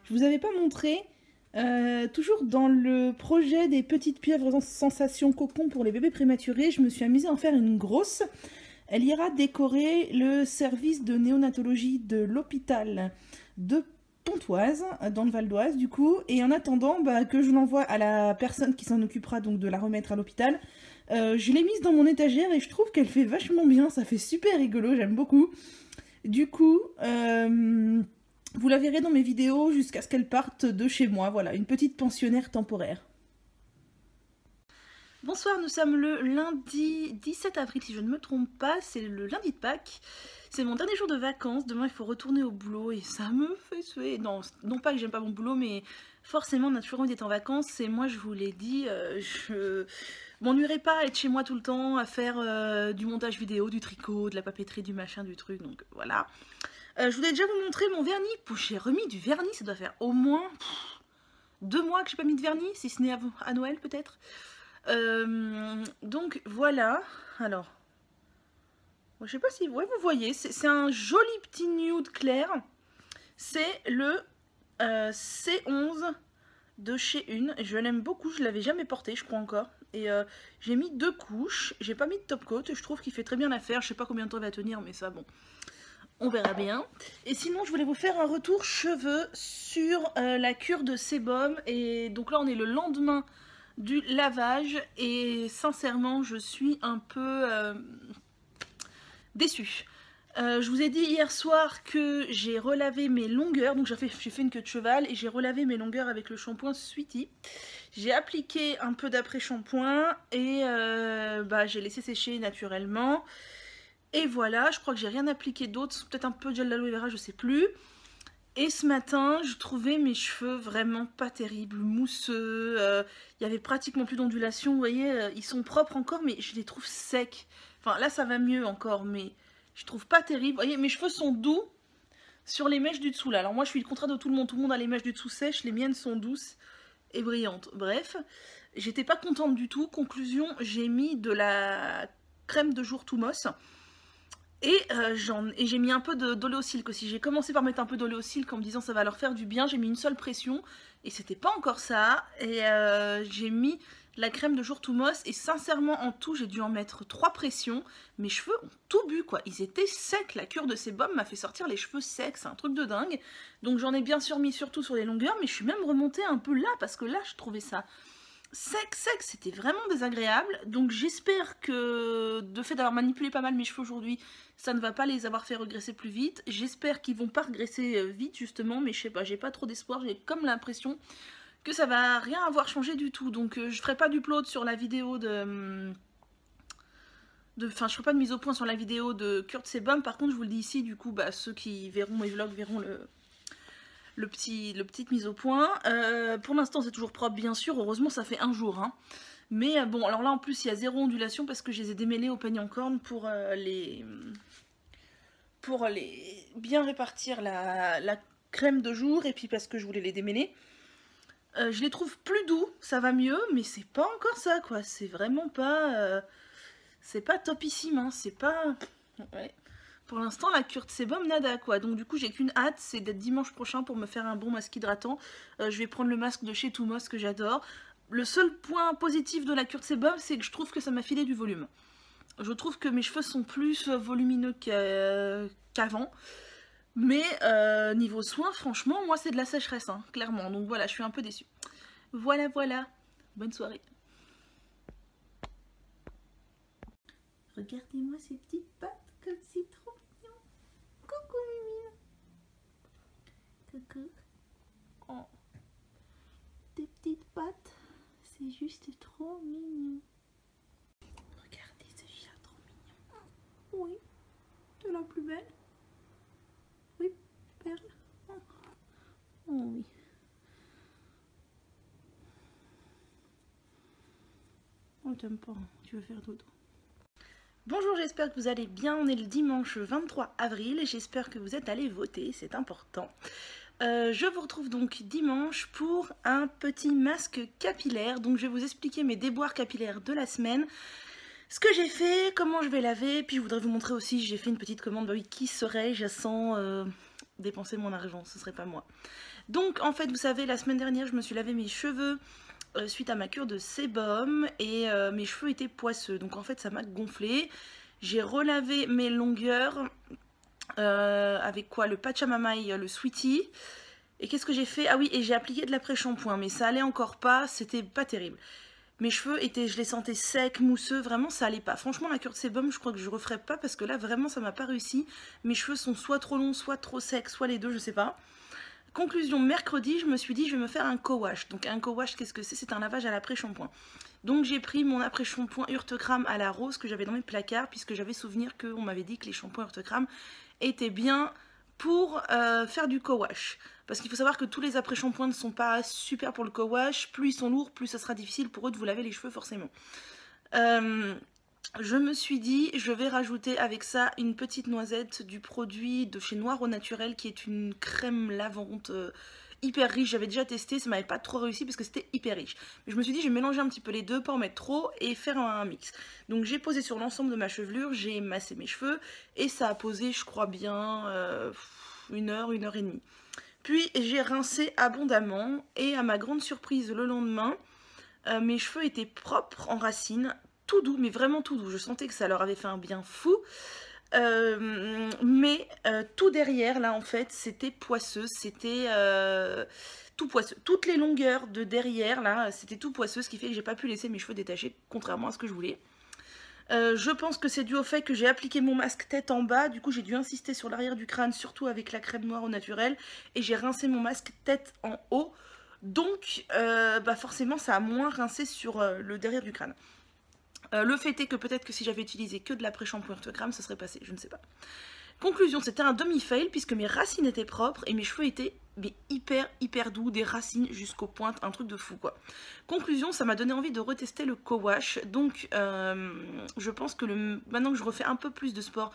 Je vous avais pas montré, toujours dans le projet des petites pieuvres sensations cocon pour les bébés prématurés, je me suis amusée à en faire une grosse. Elle ira décorer le service de néonatologie de l'hôpital de Pontoise, dans le Val d'Oise du coup, et en attendant que je l'envoie à la personne qui s'en occupera donc de la remettre à l'hôpital, je l'ai mise dans mon étagère et je trouve qu'elle fait vachement bien, ça fait super rigolo, j'aime beaucoup. Du coup, vous la verrez dans mes vidéos jusqu'à ce qu'elle parte de chez moi, voilà, une petite pensionnaire temporaire. Bonsoir, nous sommes le lundi 17 avril si je ne me trompe pas, c'est le lundi de Pâques. C'est mon dernier jour de vacances, demain il faut retourner au boulot et ça me fait suer. Non, non pas que j'aime pas mon boulot, mais forcément on a toujours envie d'être en vacances et moi je vous l'ai dit, je m'ennuierai pas à être chez moi tout le temps, à faire du montage vidéo, du tricot, de la papeterie, du machin, du truc, donc voilà. Je voulais déjà vous montrer mon vernis, j'ai remis du vernis, ça doit faire au moins 2 mois que j'ai pas mis de vernis, si ce n'est à Noël peut-être. Donc voilà, alors, je sais pas si ouais, vous voyez, c'est un joli petit nude clair, c'est le C11 de chez Une, je l'aime beaucoup, je l'avais jamais porté je crois encore, et j'ai mis 2 couches, j'ai pas mis de top coat, je trouve qu'il fait très bien l'affaire, je sais pas combien de temps il va tenir mais ça bon, on verra bien. Et sinon je voulais vous faire un retour cheveux sur la cure de sébum, et donc là on est le lendemain du lavage et sincèrement je suis un peu déçue. Je vous ai dit hier soir que j'ai relavé mes longueurs, donc j'ai fait une queue de cheval et j'ai relavé mes longueurs avec le shampoing Sweetie. J'ai appliqué un peu d'après-shampoing et j'ai laissé sécher naturellement. Et voilà, je crois que j'ai rien appliqué d'autre, peut-être un peu de gel d'aloe vera, je sais plus. Et ce matin, je trouvais mes cheveux vraiment pas terribles, mousseux, il y avait pratiquement plus d'ondulation, vous voyez, ils sont propres encore, mais je les trouve secs. Enfin là ça va mieux encore, mais je trouve pas terrible. Vous voyez, mes cheveux sont doux sur les mèches du dessous là. Alors moi je suis le contraire de tout le monde a les mèches du dessous sèches, les miennes sont douces et brillantes. Bref, j'étais pas contente du tout. Conclusion, j'ai mis de la crème de jour Toumos. Et j'ai mis un peu d'oléosilk aussi. J'ai commencé par mettre un peu d'oléosilk en me disant ça va leur faire du bien. J'ai mis une seule pression et c'était pas encore ça. Et j'ai mis la crème de jour Toumos et sincèrement en tout j'ai dû en mettre 3 pressions. Mes cheveux ont tout bu quoi. Ils étaient secs. La cure de sébum m'a fait sortir les cheveux secs. C'est un truc de dingue. Donc j'en ai bien sûr mis surtout sur les longueurs, mais je suis même remontée un peu là parce que là je trouvais ça sec, c'était vraiment désagréable. Donc j'espère que, de fait d'avoir manipulé pas mal mes cheveux aujourd'hui, ça ne va pas les avoir fait regresser plus vite. J'espère qu'ils vont pas regresser vite justement, mais je sais pas, j'ai pas trop d'espoir, j'ai comme l'impression que ça va rien avoir changé du tout. Donc je ferai pas d'upload sur la vidéo Enfin, je ferai pas de mise au point sur la vidéo de Kurt Sebum. Par contre, je vous le dis ici, du coup, ceux qui verront mes vlogs verront le petite mise au point. Pour l'instant c'est toujours propre bien sûr, heureusement ça fait un jour hein. Mais bon alors là en plus il y a 0 ondulation parce que je les ai démêlés au peigne en corne pour les bien répartir la crème de jour, et puis parce que je voulais les démêler. Je les trouve plus doux, ça va mieux, mais c'est pas encore ça quoi, c'est vraiment pas c'est pas topissime hein, c'est pas ouais. Pour l'instant, la cure de sébum, nada quoi. Donc du coup, j'ai qu'une hâte, c'est d'être dimanche prochain pour me faire un bon masque hydratant. Je vais prendre le masque de chez Toumos que j'adore. Le seul point positif de la cure de sébum, c'est que je trouve que ça m'a filé du volume. Je trouve que mes cheveux sont plus volumineux qu'avant. Mais niveau soin, franchement, moi c'est de la sécheresse, hein, clairement. Donc voilà, je suis un peu déçue. Voilà, voilà. Bonne soirée. Regardez-moi ces petites pattes comme c'est trop mignon. Coucou Mimi. Coucou. Oh. Tes petites pattes, c'est juste trop mignon. Regardez ce chat trop mignon. Oui, c'est la plus belle. Oui, perle. Oh, oh oui. Oh, t'aimes pas, tu veux faire dodo. Bonjour, j'espère que vous allez bien. On est le dimanche 23 avril et j'espère que vous êtes allés voter, c'est important. Je vous retrouve donc dimanche pour un petit masque capillaire. Donc je vais vous expliquer mes déboires capillaires de la semaine, ce que j'ai fait, comment je vais laver, puis je voudrais vous montrer aussi, j'ai fait une petite commande de Kiss Oreille à 100 dépenser mon argent, ce serait pas moi. Donc en fait, vous savez, la semaine dernière, je me suis lavé mes cheveux suite à ma cure de sébum et mes cheveux étaient poisseux. Donc en fait, ça m'a gonflé. J'ai relavé mes longueurs avec quoi? Le Pachamamaï, le Sweetie. Et qu'est-ce que j'ai fait? Ah oui, et j'ai appliqué de l'après-shampoing, mais ça allait encore pas, c'était pas terrible. Mes cheveux étaient, je les sentais secs, mousseux, vraiment ça allait pas. Franchement, la cure de sébum, je crois que je referai pas parce que là, vraiment, ça m'a pas réussi. Mes cheveux sont soit trop longs, soit trop secs, soit les deux, je sais pas. Conclusion, mercredi, je me suis dit, je vais me faire un co-wash. Donc un co-wash, qu'est-ce que c'est? C'est un lavage à l'après-shampoing. Donc j'ai pris mon après-shampoing Urtecram à la rose que j'avais dans mes placards, puisque j'avais souvenir qu'on m'avait dit que les shampoings Urtecram étaient bien pour faire du co-wash. Parce qu'il faut savoir que tous les après-shampoings ne sont pas super pour le co-wash. Plus ils sont lourds, plus ça sera difficile pour eux de vous laver les cheveux forcément. Je me suis dit, je vais rajouter avec ça une petite noisette du produit de chez Noir au Naturel qui est une crème lavante hyper riche. J'avais déjà testé, ça m'avait pas trop réussi parce que c'était hyper riche. Mais je me suis dit, je vais mélanger un petit peu les deux, pas en mettre trop et faire un mix. Donc j'ai posé sur l'ensemble de ma chevelure, j'ai massé mes cheveux et ça a posé, je crois bien, 1 heure et demie. Puis j'ai rincé abondamment et à ma grande surprise le lendemain, mes cheveux étaient propres en racines, tout doux, mais vraiment tout doux. Je sentais que ça leur avait fait un bien fou. Mais tout derrière, là, en fait, c'était poisseux. C'était tout poisseux. Toutes les longueurs de derrière, là, c'était tout poisseux, ce qui fait que j'ai pas pu laisser mes cheveux détachés, contrairement à ce que je voulais. Je pense que c'est dû au fait que j'ai appliqué mon masque tête en bas, du coup j'ai dû insister sur l'arrière du crâne, surtout avec la crème noire au naturel, et j'ai rincé mon masque tête en haut, donc bah forcément ça a moins rincé sur le derrière du crâne. Le fait est que peut-être que si j'avais utilisé que de l'après-shampoing Urtecram, ça serait passé, je ne sais pas. Conclusion, c'était un demi-fail puisque mes racines étaient propres et mes cheveux étaient hyper doux, des racines jusqu'aux pointes, un truc de fou quoi. Conclusion, ça m'a donné envie de retester le co-wash, donc je pense que maintenant que je refais un peu plus de sport,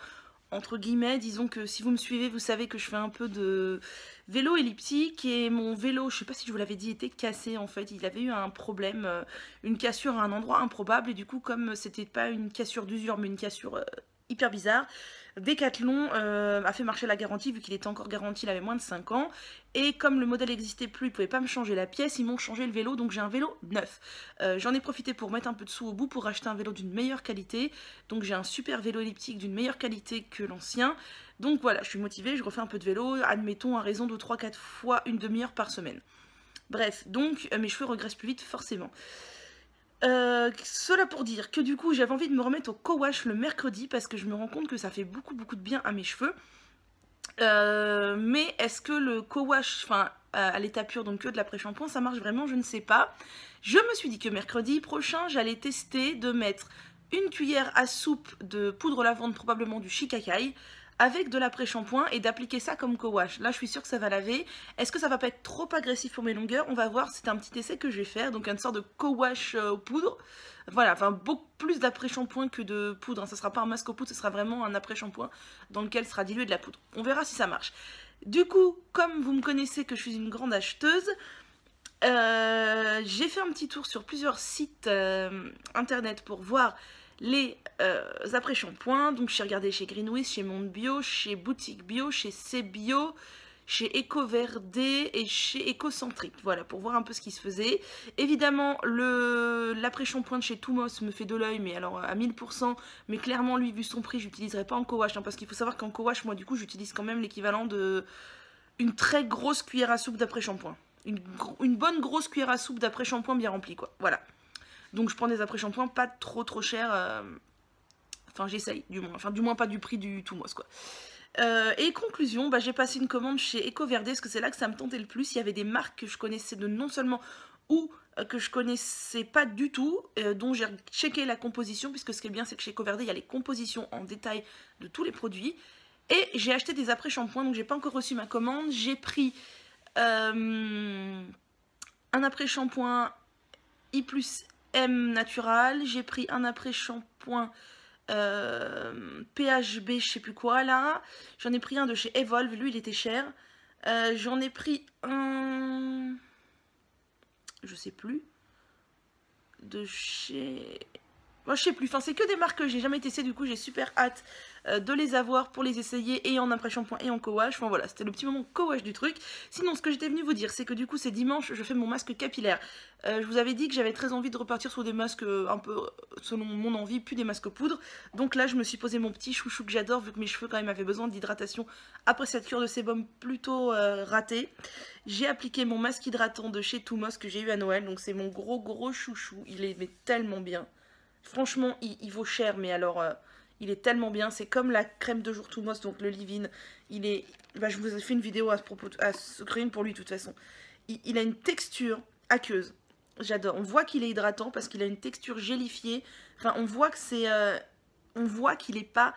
entre guillemets, disons que si vous me suivez, vous savez que je fais un peu de vélo elliptique et mon vélo, je sais pas si je vous l'avais dit, était cassé en fait, il avait eu un problème, une cassure à un endroit improbable et du coup comme c'était pas une cassure d'usure mais une cassure hyper bizarre, Decathlon a fait marcher la garantie vu qu'il était encore garanti, il avait moins de 5 ans et comme le modèle n'existait plus, ils ne pouvaient pas me changer la pièce, ils m'ont changé le vélo donc j'ai un vélo neuf. J'en ai profité pour mettre un peu de sous au bout pour acheter un vélo d'une meilleure qualité, donc j'ai un super vélo elliptique d'une meilleure qualité que l'ancien. Donc voilà, je suis motivée, je refais un peu de vélo, admettons à raison de 3-4 fois une demi-heure par semaine. Bref, donc mes cheveux regressent plus vite forcément. Cela pour dire que du coup j'avais envie de me remettre au co-wash le mercredi parce que je me rends compte que ça fait beaucoup de bien à mes cheveux. Mais est-ce que le co-wash, enfin à l'état pur, donc que de l'après-shampoing, ça marche vraiment? Je ne sais pas. Je me suis dit que mercredi prochain j'allais tester de mettre une cuillère à soupe de poudre lavande, probablement du shikakai, avec de l'après-shampoing et d'appliquer ça comme co-wash. Là je suis sûre que ça va laver. Est-ce que ça va pas être trop agressif pour mes longueurs? On va voir, c'est un petit essai que je vais faire, donc une sorte de co-wash aux poudres. Voilà, enfin beaucoup plus d'après-shampoing que de poudre, hein. Ça sera pas un masque aux poudres, ce sera vraiment un après-shampoing dans lequel sera dilué de la poudre. On verra si ça marche. Du coup, comme vous me connaissez que je suis une grande acheteuse, j'ai fait un petit tour sur plusieurs sites internet pour voir les après-shampoings. Donc j'ai regardé chez Greenwiz, chez Monde Bio, chez Boutique Bio, chez C-Bio, chez Ecoverde et chez Ecocentric. Voilà, pour voir un peu ce qui se faisait. Évidemment, l'après-shampoing de chez Toumos me fait de l'œil, mais alors à 1000%. Mais clairement, lui, vu son prix, je l'utiliserai pas en co-wash, hein, parce qu'il faut savoir qu'en co-wash, moi, du coup, j'utilise quand même l'équivalent de une très grosse cuillère à soupe d'après-shampoing. Une bonne grosse cuillère à soupe d'après-shampoing bien remplie, quoi. Voilà. Donc je prends des après-shampoings pas trop chers. Enfin, j'essaye, du moins. Enfin, du moins pas du prix du Toumos, quoi. Et conclusion, bah, j'ai passé une commande chez Ecoverde, parce que c'est là que ça me tentait le plus. Il y avait des marques que je connaissais de non seulement ou que je connaissais pas du tout, dont j'ai checké la composition, puisque ce qui est bien, c'est que chez Ecoverde, il y a les compositions en détail de tous les produits. Et j'ai acheté des après-shampoings, donc j'ai pas encore reçu ma commande. J'ai pris un après-shampoing I plus M Natural, j'ai pris un après-shampoing PHB, je sais plus quoi là. J'en ai pris un de chez Evolve, lui il était cher. J'en ai pris un, je sais plus, de chez Moi, je sais plus, enfin c'est que des marques que j'ai jamais testées, du coup j'ai super hâte de les avoir pour les essayer et en après-shampoing et en co-wash. Enfin voilà, c'était le petit moment co-wash du truc. Sinon, ce que j'étais venue vous dire, c'est que du coup c'est dimanche, je fais mon masque capillaire. Je vous avais dit que j'avais très envie de repartir sur des masques un peu selon mon envie, plus des masques poudre. Donc là, je me suis posé mon petit chouchou que j'adore, vu que mes cheveux quand même avaient besoin d'hydratation après cette cure de sébum plutôt ratée. J'ai appliqué mon masque hydratant de chez Thumos que j'ai eu à Noël, donc c'est mon gros chouchou, il est mais tellement bien. Franchement, il vaut cher, mais alors, il est tellement bien. C'est comme la crème de jour Thumos, donc le leave-in. Il est... Bah, je vous ai fait une vidéo à ce propos, à ce crème pour lui, de toute façon. Il a une texture aqueuse. J'adore. On voit qu'il est hydratant parce qu'il a une texture gélifiée. Enfin, on voit que c'est... on voit qu'il n'est pas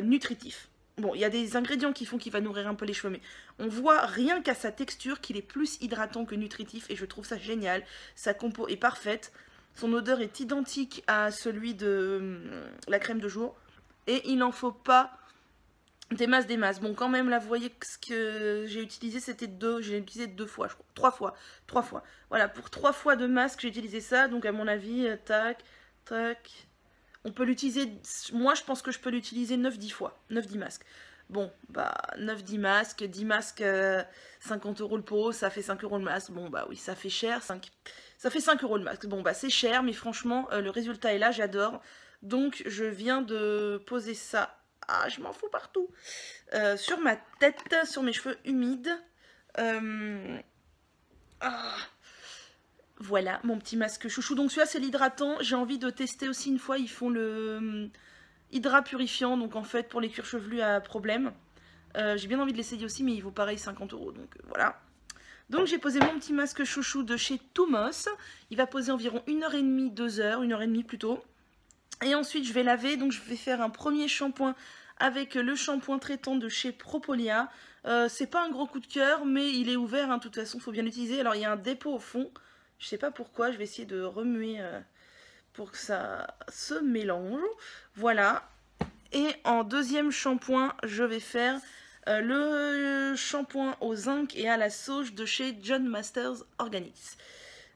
nutritif. Bon, il y a des ingrédients qui font qu'il va nourrir un peu les cheveux, mais on voit rien qu'à sa texture qu'il est plus hydratant que nutritif. Et je trouve ça génial. Sa compo est parfaite. Son odeur est identique à celui de la crème de jour. Et il n'en faut pas des masses. Bon, quand même, là, vous voyez que ce que j'ai utilisé, c'était j'ai utilisé 2 fois, je crois. 3 fois. Voilà, pour 3 fois de masque, j'ai utilisé ça. Donc, à mon avis, tac, tac. On peut l'utiliser, moi, je pense que je peux l'utiliser 9-10 fois. 9-10 masques. Bon, bah, 9-10 masques. 10 masques, 50 € le pot. Ça fait 5 € le masque. Bon, bah oui, ça fait cher. Ça fait 5 € le masque. Bon, bah, c'est cher, mais franchement, le résultat est là. J'adore. Donc, je viens de poser ça. Ah, je m'en fous partout. Sur ma tête, sur mes cheveux humides. Voilà, mon petit masque chouchou. Donc, celui-là, c'est l'hydratant. J'ai envie de tester aussi une fois. Ils font le hydra purifiant. Donc, en fait, pour les cuirs chevelus à problème. J'ai bien envie de l'essayer aussi, mais il vaut pareil 50 €. Donc, voilà. Donc, j'ai posé mon petit masque chouchou de chez Thumos. Il va poser environ 1h30, 2h, 1h30 plutôt. Et ensuite, je vais laver. Donc, je vais faire un premier shampoing avec le shampoing traitant de chez Propolia. C'est pas un gros coup de cœur, mais il est ouvert. Hein, de toute façon, il faut bien l'utiliser. Alors, il y a un dépôt au fond. Je sais pas pourquoi. Je vais essayer de remuer pour que ça se mélange. Voilà. Et en deuxième shampoing, je vais faire le shampoing au zinc et à la sauge de chez John Masters Organics.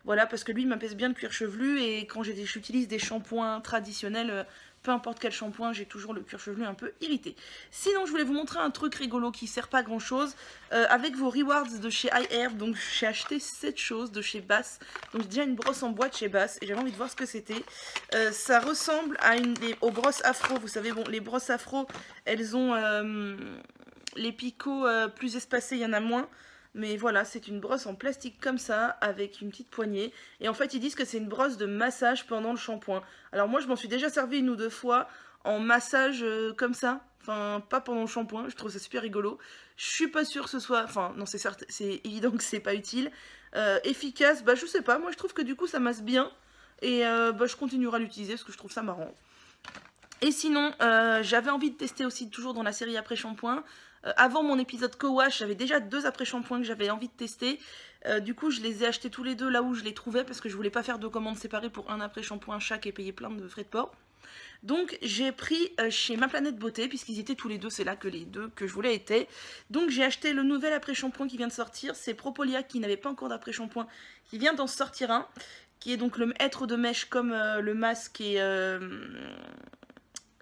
Voilà, parce que lui, il m'apaise bien le cuir chevelu et quand j'utilise des shampoings traditionnels, peu importe quel shampoing, j'ai toujours le cuir chevelu un peu irrité. Sinon, je voulais vous montrer un truc rigolo qui sert pas à grand chose. Avec vos rewards de chez iHerb, donc j'ai acheté cette chose de chez Bass. Donc j'ai déjà une brosse en bois de chez Bass et j'avais envie de voir ce que c'était. Ça ressemble à aux brosses afro. Vous savez, bon, les brosses afro, elles ont les picots plus espacés, il y en a moins. Mais voilà, c'est une brosse en plastique comme ça, avec une petite poignée. Et en fait, ils disent que c'est une brosse de massage pendant le shampoing. Alors moi, je m'en suis déjà servi 1 ou 2 fois en massage comme ça. Enfin, pas pendant le shampoing, je trouve ça super rigolo. Je suis pas sûre que ce soit... Enfin, non, c'est évident que c'est pas utile. Efficace, bah je sais pas, moi je trouve que du coup ça masse bien. Et bah, je continuerai à l'utiliser parce que je trouve ça marrant. Et sinon, j'avais envie de tester aussi, toujours dans la série après-shampoing. Avant mon épisode co-wash, j'avais déjà 2 après-shampoings que j'avais envie de tester. Du coup, je les ai achetés tous les deux là où je les trouvais parce que je voulais pas faire 2 commandes séparées pour un après-shampoing chaque et payer plein de frais de port. Donc, j'ai pris chez Ma Planète Beauté, puisqu'ils étaient tous les deux, c'est là que les 2 que je voulais étaient. Donc, j'ai acheté le nouvel après-shampoing qui vient de sortir. C'est Propolia qui n'avait pas encore d'après-shampoing, qui vient d'en sortir un. Qui est donc le maître de mèche comme le masque et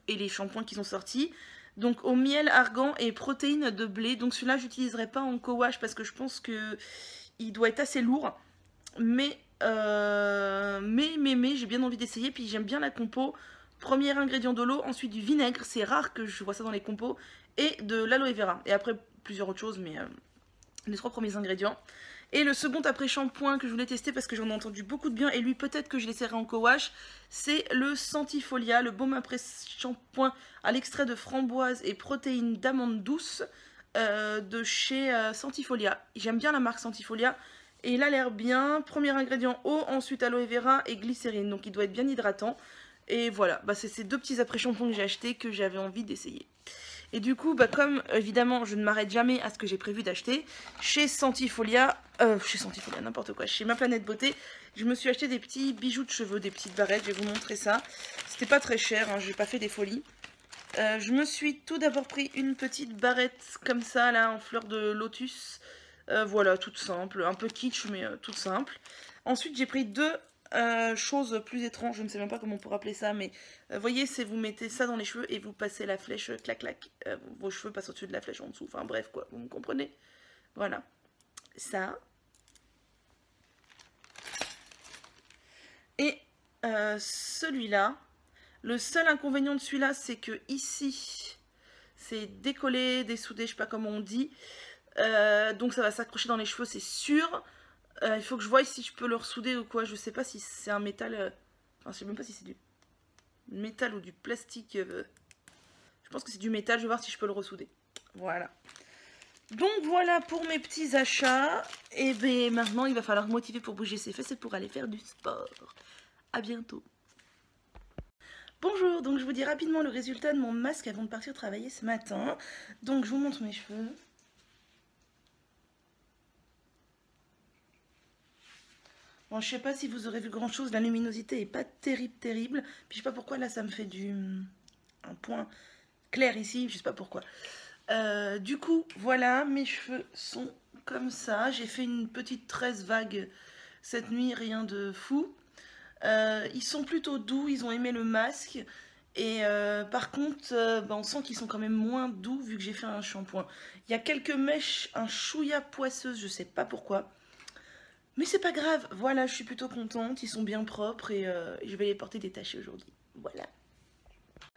les shampoings qui sont sortis. Donc au miel, argan et protéines de blé. Donc celui-là, j'utiliserai pas en co-wash parce que je pense que il doit être assez lourd. Mais j'ai bien envie d'essayer. Puis j'aime bien la compo. Premier ingrédient de l'eau, ensuite du vinaigre. C'est rare que je vois ça dans les compos. Et de l'aloe vera. Et après plusieurs autres choses, mais les 3 premiers ingrédients. Et le second après-shampoing que je voulais tester parce que j'en ai entendu beaucoup de bien, et lui peut-être que je l'essaierai en co-wash, c'est le Sentifolia, le baume après-shampoing à l'extrait de framboise et protéines d'amande douce de chez Sentifolia. J'aime bien la marque Sentifolia et il a l'air bien. Premier ingrédient eau, ensuite aloe vera et glycérine, donc il doit être bien hydratant. Et voilà, bah, c'est ces 2 petits après-shampoings que j'ai achetés que j'avais envie d'essayer. Et du coup, bah, comme évidemment je ne m'arrête jamais à ce que j'ai prévu d'acheter, chez Sentifolia, n'importe quoi, chez Ma Planète Beauté, je me suis acheté des petits bijoux de cheveux, des petites barrettes, je vais vous montrer ça. C'était pas très cher, hein, j'ai pas fait des folies. Je me suis tout d'abord pris une petite barrette comme ça, là, en fleur de lotus. Voilà, toute simple, un peu kitsch, mais toute simple. Ensuite, j'ai pris 2 chose plus étrange, je ne sais même pas comment on pourrait appeler ça, mais voyez, c'est vous mettez ça dans les cheveux et vous passez la flèche, clac clac, vos cheveux passent au-dessus de la flèche en dessous, enfin bref quoi, vous me comprenez? Voilà, ça. Et celui-là, le seul inconvénient de celui-là, c'est que ici, c'est décollé, dessoudé, je sais pas comment on dit, donc ça va s'accrocher dans les cheveux, c'est sûr. Il faut que je voie si je peux le ressouder ou quoi. Je sais pas si c'est un métal. Enfin, je sais même pas si c'est du métal ou du plastique. Je pense que c'est du métal. Je vais voir si je peux le ressouder. Voilà. Donc voilà pour mes petits achats. Et bien maintenant, il va falloir me motiver pour bouger ses fesses et pour aller faire du sport. À bientôt. Bonjour, donc je vous dis rapidement le résultat de mon masque avant de partir travailler ce matin. Donc je vous montre mes cheveux. Bon, je sais pas si vous aurez vu grand chose, la luminosité est pas terrible. Puis je sais pas pourquoi là ça me fait un point clair ici, je sais pas pourquoi. Du coup, voilà, mes cheveux sont comme ça. J'ai fait une petite tresse vague cette nuit, rien de fou. Ils sont plutôt doux, ils ont aimé le masque. Et par contre, on sent qu'ils sont quand même moins doux vu que j'ai fait un shampoing. Il y a quelques mèches, un chouïa poisseuse, je sais pas pourquoi. Mais c'est pas grave, voilà, je suis plutôt contente, ils sont bien propres et je vais les porter détachés aujourd'hui. Voilà.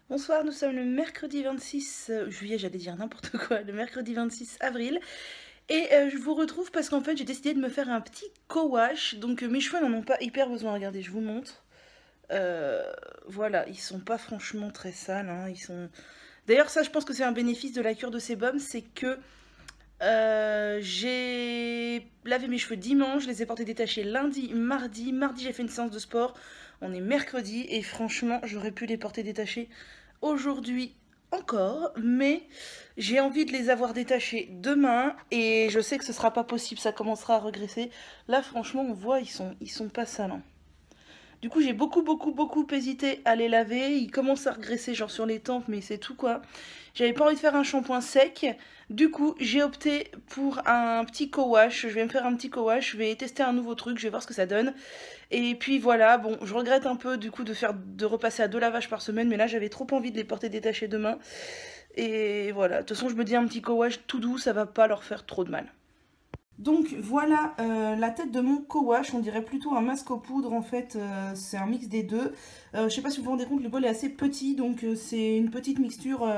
Bonsoir, nous sommes le mercredi 26 juillet, j'allais dire n'importe quoi, le mercredi 26 avril. Et je vous retrouve parce qu'en fait j'ai décidé de me faire un petit co-wash. Donc mes cheveux n'en ont pas hyper besoin, regardez, je vous montre. Voilà, ils sont pas franchement très sales, hein, ils sont... D'ailleurs ça je pense que c'est un bénéfice de la cure de sébum, c'est que... j'ai lavé mes cheveux dimanche, je les ai portés détachés lundi, mardi. Mardi, j'ai fait une séance de sport. On est mercredi et franchement, j'aurais pu les porter détachés aujourd'hui encore. Mais j'ai envie de les avoir détachés demain et je sais que ce sera pas possible, ça commencera à regresser. Là, franchement, on voit, ils sont pas sales, hein. Du coup, j'ai beaucoup hésité à les laver. Ils commencent à regresser, genre sur les tempes, mais c'est tout quoi. J'avais pas envie de faire un shampoing sec. Du coup, j'ai opté pour un petit co-wash. Je vais me faire un petit co-wash. Je vais tester un nouveau truc. Je vais voir ce que ça donne. Et puis voilà, bon, je regrette un peu du coup de repasser à 2 lavages par semaine. Mais là, j'avais trop envie de les porter détachés demain. Et voilà, de toute façon, je me dis un petit co-wash tout doux, ça va pas leur faire trop de mal. Donc voilà la tête de mon co-wash, on dirait plutôt un masque aux poudres en fait, c'est un mix des deux. Je sais pas si vous vous rendez compte, le bol est assez petit, donc c'est une petite mixture,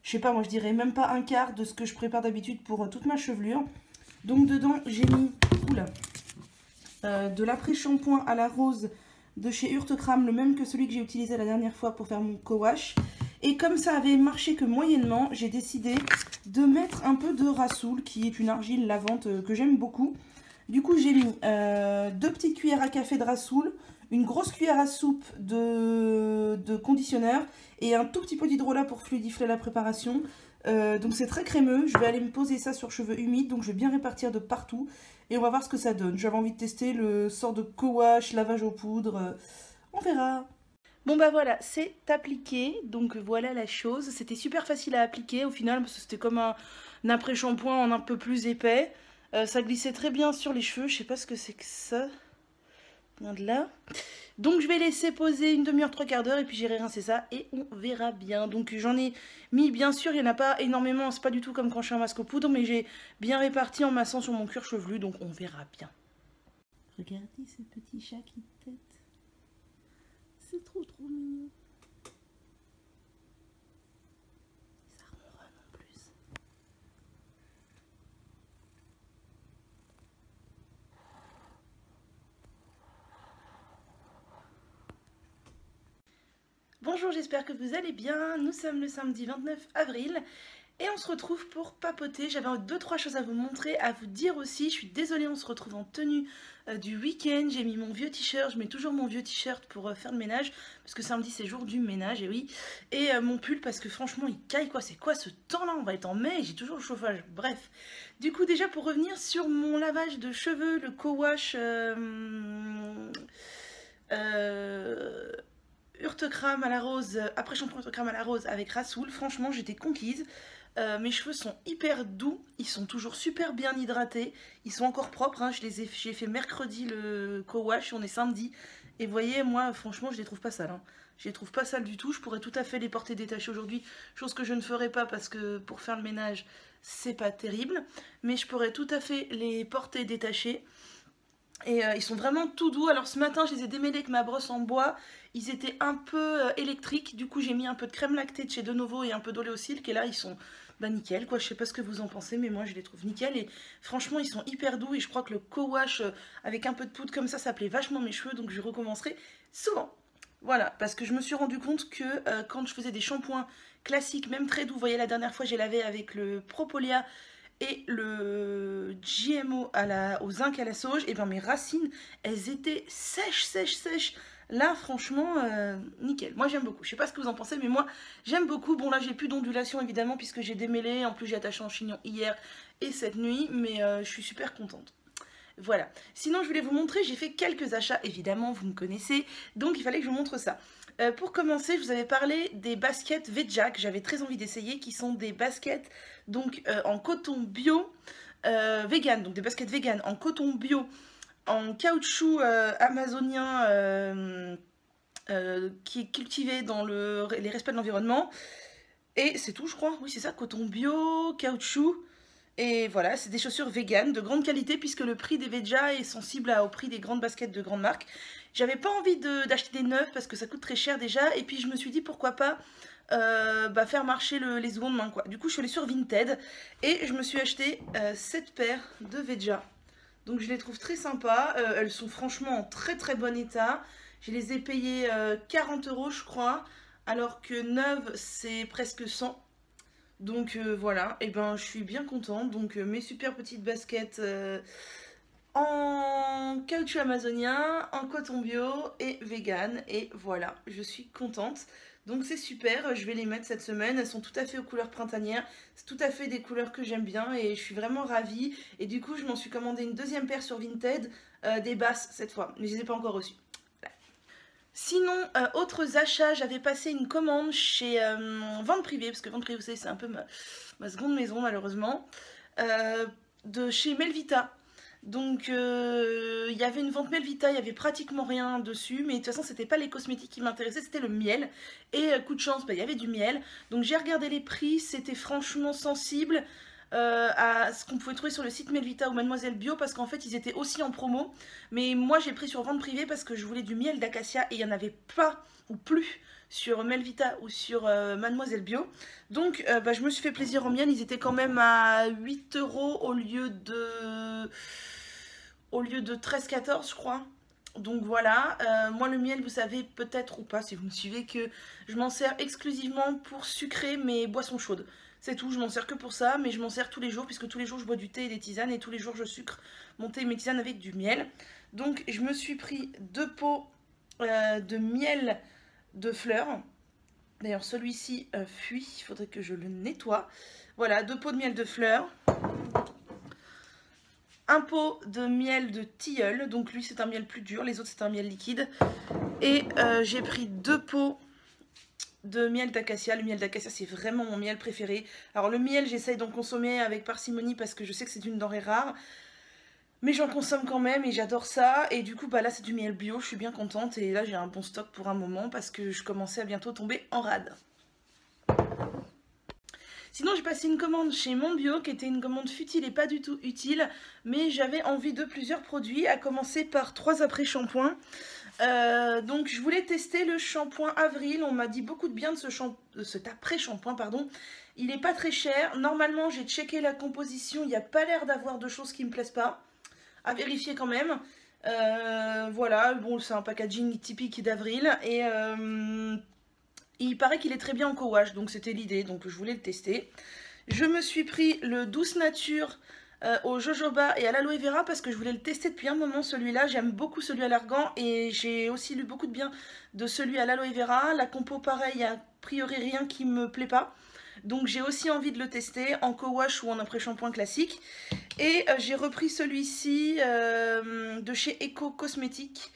je sais pas, moi je dirais même pas un quart de ce que je prépare d'habitude pour toute ma chevelure. Donc dedans j'ai mis de l'après-shampoing à la rose de chez Urtecram, le même que celui que j'ai utilisé la dernière fois pour faire mon co-wash. Et comme ça avait marché que moyennement, j'ai décidé de mettre un peu de Rassoul, qui est une argile lavante que j'aime beaucoup. Du coup, j'ai mis 2 petites cuillères à café de Rassoul, une grosse cuillère à soupe de conditionneur et un tout petit peu d'hydrolat pour fluidifier la préparation. Donc c'est très crémeux, je vais aller me poser ça sur cheveux humides, donc je vais bien répartir de partout et on va voir ce que ça donne. J'avais envie de tester le sort de co-wash, lavage aux poudres, on verra. Bon bah voilà, c'est appliqué, donc voilà la chose. C'était super facile à appliquer au final parce que c'était comme un après-shampoing en un peu plus épais. Ça glissait très bien sur les cheveux, je sais pas ce que c'est que ça. Regarde là. Donc je vais laisser poser une demi-heure, 3/4 d'heure et puis j'irai rincer ça et on verra bien. Donc j'en ai mis, bien sûr, il n'y en a pas énormément, c'est pas du tout comme quand je fais un masque aux poudres, mais j'ai bien réparti en massant sur mon cuir chevelu, donc on verra bien. Regardez ce petit chat qui tête. C'est trop mignon. Ça ronronne en plus. Bonjour, j'espère que vous allez bien. Nous sommes le samedi 29 avril. Et on se retrouve pour papoter. J'avais 2-3 choses à vous montrer, à vous dire aussi. Je suis désolée, on se retrouve en tenue du week-end. J'ai mis mon vieux t-shirt. Je mets toujours mon vieux t-shirt pour faire le ménage. Parce que samedi, c'est jour du ménage, et oui. Et mon pull, parce que franchement, il caille quoi. C'est quoi ce temps-là? On va être en mai, j'ai toujours le chauffage. Bref. Du coup, déjà, pour revenir sur mon lavage de cheveux, le co-wash... Urtecram à la rose, après shampoing Urtecram à la rose avec Rassoul, franchement j'étais conquise. Mes cheveux sont hyper doux, ils sont toujours super bien hydratés, ils sont encore propres, hein. J'ai fait mercredi le co-wash, on est samedi Et vous voyez, moi, franchement, je les trouve pas sales. Hein. Je les trouve pas sales du tout. Je pourrais tout à fait les porter détachés aujourd'hui, chose que je ne ferai pas parce que pour faire le ménage, c'est pas terrible. Mais je pourrais tout à fait les porter détachés. Et ils sont vraiment tout doux. Alors ce matin, je les ai démêlés avec ma brosse en bois. Ils étaient un peu électriques. Du coup, j'ai mis un peu de crème lactée de chez Denovo et un peu d'oléosilk. Et là, ils sont nickel, quoi. Je sais pas ce que vous en pensez, mais moi, je les trouve nickel. Et franchement, ils sont hyper doux. Et je crois que le co-wash avec un peu de poudre comme ça plaît vachement mes cheveux. Donc, je recommencerai souvent. Voilà, parce que je me suis rendu compte que quand je faisais des shampoings classiques, même très doux, vous voyez, la dernière fois, j'ai lavé avec le Propolia et le GMO au zinc à la sauge, et bien mes racines, elles étaient sèches. Là, franchement, nickel. Moi, j'aime beaucoup. Je sais pas ce que vous en pensez, mais moi, j'aime beaucoup. Bon, là, j'ai plus d'ondulation, évidemment, puisque j'ai démêlé. En plus, j'ai attaché en chignon hier et cette nuit, mais je suis super contente. Voilà. Sinon, je voulais vous montrer, j'ai fait quelques achats, évidemment, vous me connaissez, donc il fallait que je vous montre ça. Pour commencer, je vous avais parlé des baskets Veja que j'avais très envie d'essayer, qui sont des baskets donc en coton bio vegan, donc des baskets vegan en coton bio, en caoutchouc amazonien qui est cultivé dans les respects de l'environnement. Et c'est tout, je crois. Oui, c'est ça, coton bio, caoutchouc. Et voilà, c'est des chaussures vegan de grande qualité puisque le prix des Veja est sensible au prix des grandes baskets de grandes marques. J'avais pas envie d'acheter des neuves parce que ça coûte très cher déjà. Et puis je me suis dit pourquoi pas faire marcher les secondes mains, quoi. Du coup, je suis allée sur Vinted et je me suis acheté 7 paires de Veja. Donc je les trouve très sympas. Elles sont franchement en très bon état. Je les ai payées 40 € je crois. Alors que neuves, c'est presque 100. Donc voilà, et ben je suis bien contente. Donc mes super petites baskets en caoutchouc amazonien, en coton bio et vegan. Et voilà, je suis contente. Donc c'est super, je vais les mettre cette semaine. Elles sont tout à fait aux couleurs printanières. C'est tout à fait des couleurs que j'aime bien et je suis vraiment ravie. Et du coup, je m'en suis commandé une deuxième paire sur Vinted, des basses cette fois. Mais je les ai pas encore reçues. Sinon, autres achats, j'avais passé une commande chez Vente Privée, parce que Vente Privée, vous savez, c'est un peu ma seconde maison, malheureusement, de chez Melvita. Donc, il y avait une vente Melvita, il y avait pratiquement rien dessus, mais de toute façon, c'était pas les cosmétiques qui m'intéressaient, c'était le miel. Et coup de chance, il y avait du miel. Donc, j'ai regardé les prix, c'était franchement sensible. À ce qu'on pouvait trouver sur le site Melvita ou Mademoiselle Bio parce qu'en fait ils étaient aussi en promo, mais moi j'ai pris sur Vente Privée parce que je voulais du miel d'acacia et il n'y en avait pas ou plus sur Melvita ou sur Mademoiselle Bio. Donc je me suis fait plaisir au miel, ils étaient quand même à 8 € au lieu de 13-14 je crois. Donc voilà, moi le miel vous savez peut-être ou pas si vous me suivez que je m'en sers exclusivement pour sucrer mes boissons chaudes. C'est tout, je m'en sers que pour ça, mais je m'en sers tous les jours, puisque tous les jours je bois du thé et des tisanes, et tous les jours je sucre mon thé et mes tisanes avec du miel. Donc je me suis pris 2 pots de miel de fleurs. D'ailleurs celui-ci fuit, il faudrait que je le nettoie. Voilà, 2 pots de miel de fleurs. Un pot de miel de tilleul, donc lui c'est un miel plus dur, les autres c'est un miel liquide. Et j'ai pris 2 pots de miel d'acacia. Le miel d'acacia c'est vraiment mon miel préféré. Alors le miel j'essaye d'en consommer avec parcimonie parce que je sais que c'est une denrée rare, mais j'en consomme quand même et j'adore ça. Et du coup là c'est du miel bio, je suis bien contente et là j'ai un bon stock pour un moment parce que je commençais à bientôt tomber en rade. Sinon j'ai passé une commande chez Monbio qui était une commande futile et pas du tout utile, mais j'avais envie de plusieurs produits, à commencer par 3 après-shampoings. Donc je voulais tester le shampoing Avril, on m'a dit beaucoup de bien de cet après-shampoing, pardon. Il n'est pas très cher, normalement j'ai checké la composition, il n'y a pas l'air d'avoir de choses qui me plaisent pas, à vérifier quand même. Voilà, bon c'est un packaging typique d'Avril et il paraît qu'il est très bien en co-wash, donc c'était l'idée, donc je voulais le tester. Je me suis pris le Douce Nature au jojoba et à l'aloe vera parce que je voulais le tester depuis un moment celui-là. J'aime beaucoup celui à l'argan et j'ai aussi lu beaucoup de bien de celui à l'aloe vera. La compo pareil, il n'y a a priori rien qui me plaît pas. Donc j'ai aussi envie de le tester en co-wash ou en après-shampoing classique. Et j'ai repris celui-ci de chez Eco Cosmétiques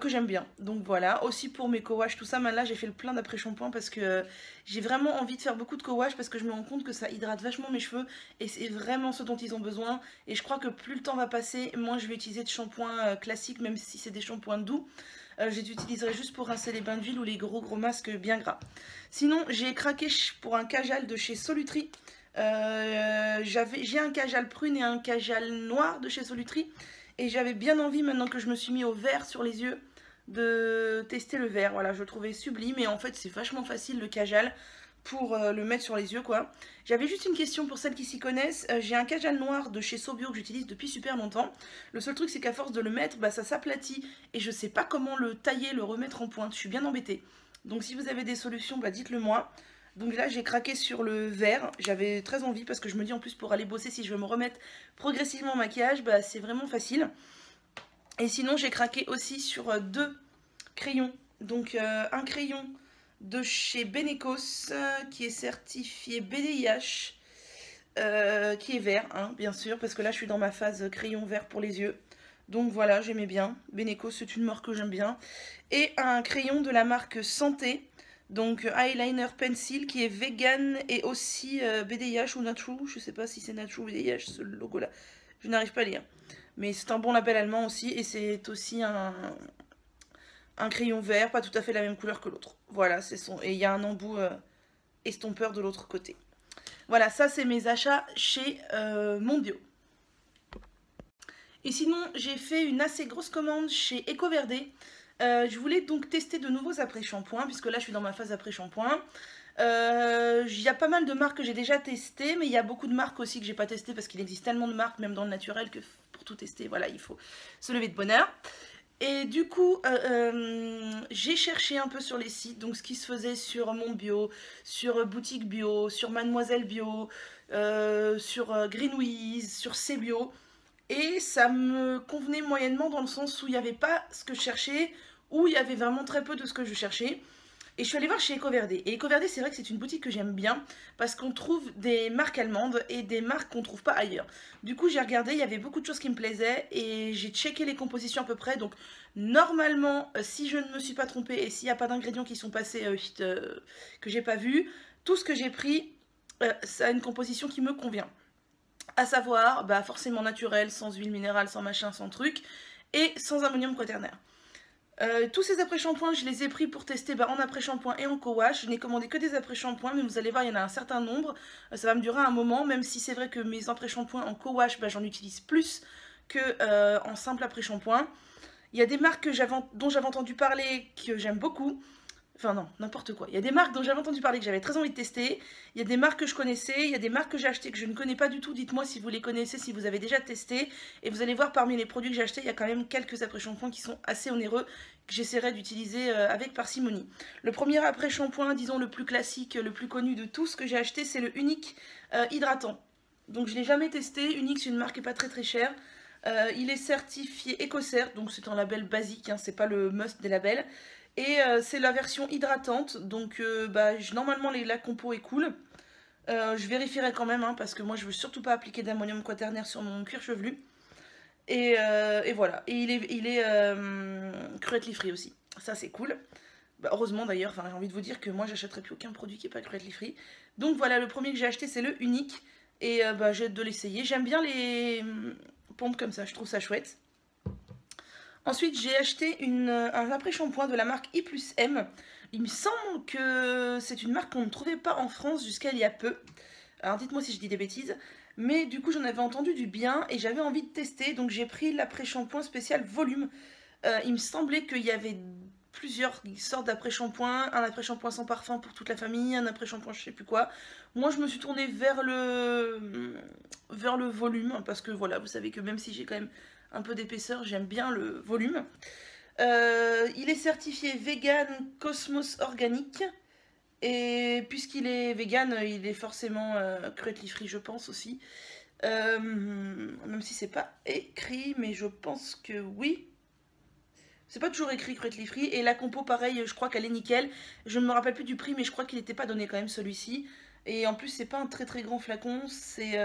que j'aime bien. Donc voilà, aussi pour mes co-wash, tout ça. Maintenant là j'ai fait le plein d'après-shampoing parce que j'ai vraiment envie de faire beaucoup de co-wash parce que je me rends compte que ça hydrate vachement mes cheveux et c'est vraiment ce dont ils ont besoin. Et je crois que plus le temps va passer, moins je vais utiliser de shampoing classique, même si c'est des shampoings doux. J'utiliserai juste pour rincer les bains d'huile ou les gros masques bien gras. Sinon, j'ai craqué pour un Kajal de chez Solutree. J'ai un Kajal prune et un Kajal noir de chez Solutree. Et j'avais bien envie, maintenant que je me suis mis au vert sur les yeux, de tester le vert. Voilà, je le trouvais sublime. Et en fait, c'est vachement facile le Kajal pour le mettre sur les yeux, quoi. J'avais juste une question pour celles qui s'y connaissent. J'ai un Kajal noir de chez Sobio que j'utilise depuis super longtemps. Le seul truc, c'est qu'à force de le mettre, bah, ça s'aplatit. Et je sais pas comment le tailler, le remettre en pointe. Je suis bien embêtée. Donc si vous avez des solutions, bah, dites-le moi. Donc là, j'ai craqué sur le vert. J'avais très envie parce que je me dis en plus pour aller bosser, si je veux me remettre progressivement au maquillage, bah, c'est vraiment facile. Et sinon, j'ai craqué aussi sur deux crayons. Donc un crayon de chez Benecos qui est certifié BDIH, qui est vert, hein, bien sûr, parce que là, je suis dans ma phase crayon vert pour les yeux. Donc voilà, j'aimais bien. Benecos, c'est une marque que j'aime bien. Et un crayon de la marque Santé. Donc eyeliner pencil qui est vegan et aussi BDIH ou Natural, je sais pas si c'est Natural ou BDIH ce logo là, je n'arrive pas à lire. Mais c'est un bon label allemand aussi et c'est aussi un crayon vert, pas tout à fait la même couleur que l'autre. Voilà, c'est son. Et il y a un embout estompeur de l'autre côté. Voilà, ça c'est mes achats chez Mondio. Et sinon, j'ai fait une assez grosse commande chez EcoVerde. Je voulais donc tester de nouveaux après-shampoings, puisque là je suis dans ma phase après-shampoing. Il y a pas mal de marques que j'ai déjà testées, mais il y a beaucoup de marques aussi que j'ai pas testées, parce qu'il existe tellement de marques, même dans le naturel, que pour tout tester, voilà, il faut se lever de bonne heure. Et du coup, j'ai cherché un peu sur les sites, donc ce qui se faisait sur Mon Bio, sur Boutique Bio, sur Mademoiselle Bio, sur Greenwiz, sur Cbio. Et ça me convenait moyennement dans le sens où il n'y avait pas ce que je cherchais, où il y avait vraiment très peu de ce que je cherchais. Et je suis allée voir chez EcoVerde. Et EcoVerde, c'est vrai que c'est une boutique que j'aime bien, parce qu'on trouve des marques allemandes et des marques qu'on ne trouve pas ailleurs. Du coup, j'ai regardé, il y avait beaucoup de choses qui me plaisaient, et j'ai checké les compositions à peu près. Donc, normalement, si je ne me suis pas trompée, et s'il n'y a pas d'ingrédients qui sont passés que j'ai pas vu, tout ce que j'ai pris, ça a une composition qui me convient. À savoir, bah forcément naturel, sans huile minérale, sans machin, sans truc, et sans ammonium quaternaire. Tous ces après-shampoings, je les ai pris pour tester en après-shampoing et en co-wash. Je n'ai commandé que des après-shampoings, mais vous allez voir, il y en a un certain nombre. Ça va me durer un moment, même si c'est vrai que mes après-shampoings en co-wash, bah, j'en utilise plus que en simple après-shampoing. Il y a des marques dont j'avais entendu parler, que j'aime beaucoup. Enfin non, n'importe quoi. Il y a des marques dont j'avais entendu parler que j'avais très envie de tester. Il y a des marques que je connaissais, il y a des marques que j'ai achetées que je ne connais pas du tout. Dites-moi si vous les connaissez, si vous avez déjà testé. Et vous allez voir parmi les produits que j'ai achetés, il y a quand même quelques après-shampoings qui sont assez onéreux, que j'essaierai d'utiliser avec parcimonie. Le premier après-shampoing, disons le plus classique, le plus connu de tous que j'ai acheté, c'est le Unique hydratant. Donc je ne l'ai jamais testé. Unique, c'est une marque qui n'est pas très chère. Il est certifié EcoCert, donc c'est un label basique, hein, c'est pas le must des labels. Et c'est la version hydratante, donc normalement la compo est cool. Je vérifierai quand même, hein, parce que moi je veux surtout pas appliquer d'ammonium quaternaire sur mon cuir chevelu. Et voilà, et il est cruelty free aussi, ça c'est cool. Bah, heureusement d'ailleurs, j'ai envie de vous dire que moi j'achèterai plus aucun produit qui n'est pas cruelty free. Donc voilà, le premier que j'ai acheté c'est le Unique, et j'ai hâte de l'essayer. J'aime bien les pompes comme ça, je trouve ça chouette. Ensuite, j'ai acheté un après-shampoing de la marque I+M. Il me semble que c'est une marque qu'on ne trouvait pas en France jusqu'à il y a peu. Alors dites-moi si je dis des bêtises. Mais du coup, j'en avais entendu du bien et j'avais envie de tester. Donc j'ai pris l'après-shampoing spécial volume. Il me semblait qu'il y avait plusieurs sortes d'après-shampoing. Un après-shampoing sans parfum pour toute la famille, un après-shampoing je sais plus quoi. Moi, je me suis tournée vers le volume. Parce que voilà, vous savez que même si j'ai quand même un peu d'épaisseur, j'aime bien le volume. Il est certifié vegan Cosmos organique. Et puisqu'il est vegan, il est forcément cruelty free, je pense aussi. Même si c'est pas écrit, mais je pense que oui. C'est pas toujours écrit cruelty free. Et la compo, pareil, je crois qu'elle est nickel. Je ne me rappelle plus du prix, mais je crois qu'il n'était pas donné quand même celui-ci. Et en plus, c'est pas un très grand flacon, c'est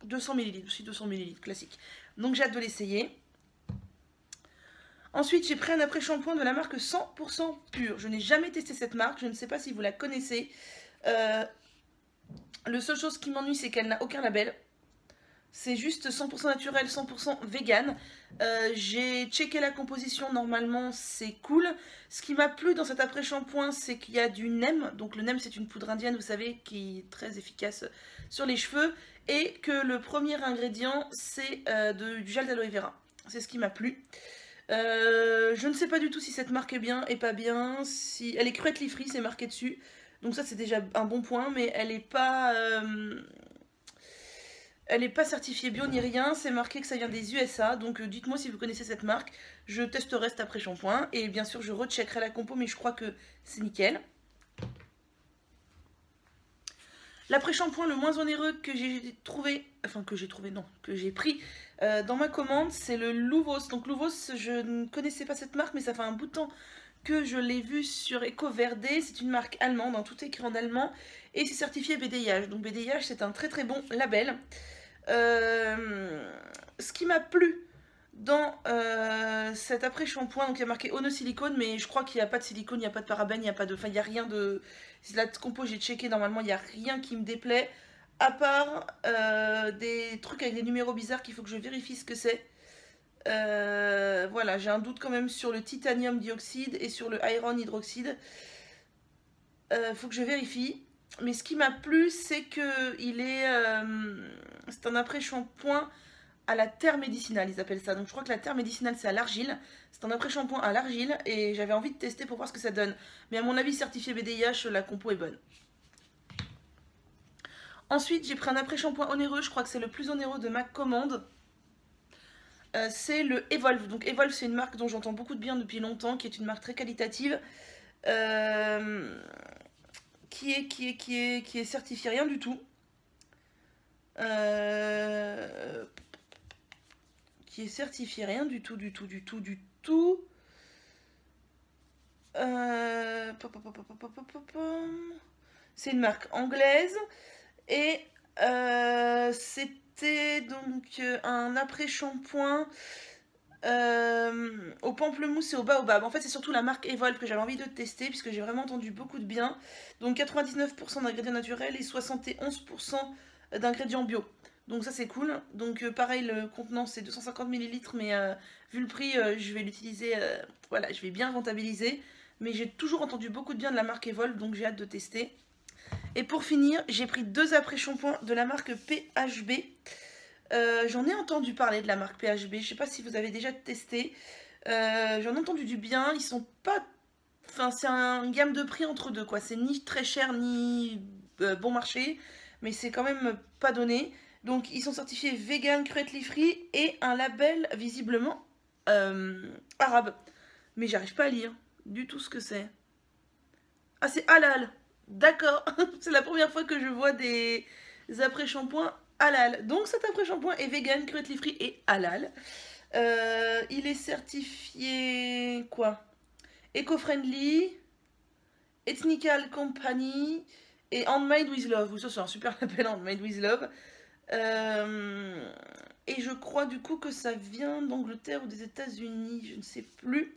200 ml, aussi 200 ml, classique. Donc j'ai hâte de l'essayer. Ensuite, j'ai pris un après-shampoing de la marque 100% pur. Je n'ai jamais testé cette marque, je ne sais pas si vous la connaissez. Le seule chose qui m'ennuie, c'est qu'elle n'a aucun label. C'est juste 100% naturel, 100% vegan. J'ai checké la composition, normalement c'est cool. Ce qui m'a plu dans cet après-shampoing, c'est qu'il y a du NEM. Donc le NEM, c'est une poudre indienne, vous savez, qui est très efficace sur les cheveux. Et que le premier ingrédient, c'est du gel d'aloe vera. C'est ce qui m'a plu. Je ne sais pas du tout si cette marque est bien et pas bien. Si... Elle est cruelty free, c'est marqué dessus. Donc ça, c'est déjà un bon point, mais elle n'est pas... Elle n'est pas certifiée bio ni rien, c'est marqué que ça vient des USA, donc dites-moi si vous connaissez cette marque. Je testerai cet après-shampoing et bien sûr je recheckerai la compo, mais je crois que c'est nickel. L'après-shampoing le moins onéreux que j'ai trouvé, que j'ai pris dans ma commande, c'est le Louvos. Donc Louvos, je ne connaissais pas cette marque, mais ça fait un bout de temps que je l'ai vu sur EcoVerde. C'est une marque allemande, hein, tout est écrit en allemand, et c'est certifié BDIH. Donc BDIH, c'est un très très bon label. Ce qui m'a plu dans cet après-shampoing, donc il y a marqué Ono Silicone, mais je crois qu'il n'y a pas de silicone, il n'y a pas de parabène, il n'y a pas de... Enfin, il n'y a rien de... La compo, j'ai checké, normalement, il n'y a rien qui me déplaît, à part des trucs avec des numéros bizarres qu'il faut que je vérifie ce que c'est. Voilà, j'ai un doute quand même sur le titanium dioxyde et sur le iron hydroxyde. Faut que je vérifie. Mais ce qui m'a plu, c'est que c'est un après-shampoing à la terre médicinale, ils appellent ça. Donc je crois que la terre médicinale, c'est à l'argile. C'est un après-shampoing à l'argile et j'avais envie de tester pour voir ce que ça donne. Mais à mon avis, certifié BDIH, la compo est bonne. Ensuite, j'ai pris un après-shampoing onéreux. Je crois que c'est le plus onéreux de ma commande. C'est le Evolve. Donc Evolve, c'est une marque dont j'entends beaucoup de bien depuis longtemps, qui est une marque très qualitative. Qui est certifié rien du tout. Qui est certifié rien du tout. C'est une marque anglaise. Et c'était donc un après-shampoing au pamplemousse et au baobab. En fait, c'est surtout la marque Evolve que j'avais envie de tester puisque j'ai vraiment entendu beaucoup de bien. Donc 99% d'ingrédients naturels et 71% d'ingrédients bio. Donc ça c'est cool. Donc pareil, le contenant c'est 250 ml, mais vu le prix, je vais l'utiliser, voilà, je vais bien rentabiliser. Mais j'ai toujours entendu beaucoup de bien de la marque Evolve, donc j'ai hâte de tester. Et pour finir, j'ai pris 2 après-shampoings de la marque PHB. J'en ai entendu parler de la marque PHB, je sais pas si vous avez déjà testé. J'en ai entendu du bien, ils sont pas... Enfin, c'est une gamme de prix entre deux, quoi. C'est ni très cher, ni bon marché, mais c'est quand même pas donné. Donc, ils sont certifiés vegan, cruelty free et un label visiblement arabe. Mais j'arrive pas à lire du tout ce que c'est. Ah, c'est halal. D'accord. C'est la première fois que je vois des après-shampoings halal. Donc cet après-shampoing est vegan, cruelty free et halal. Il est certifié quoi? Eco-friendly, Ethnical Company et Handmade with Love. Oui, ça c'est un super label, Handmade with Love. Et je crois du coup que ça vient d'Angleterre ou des États-Unis, je ne sais plus.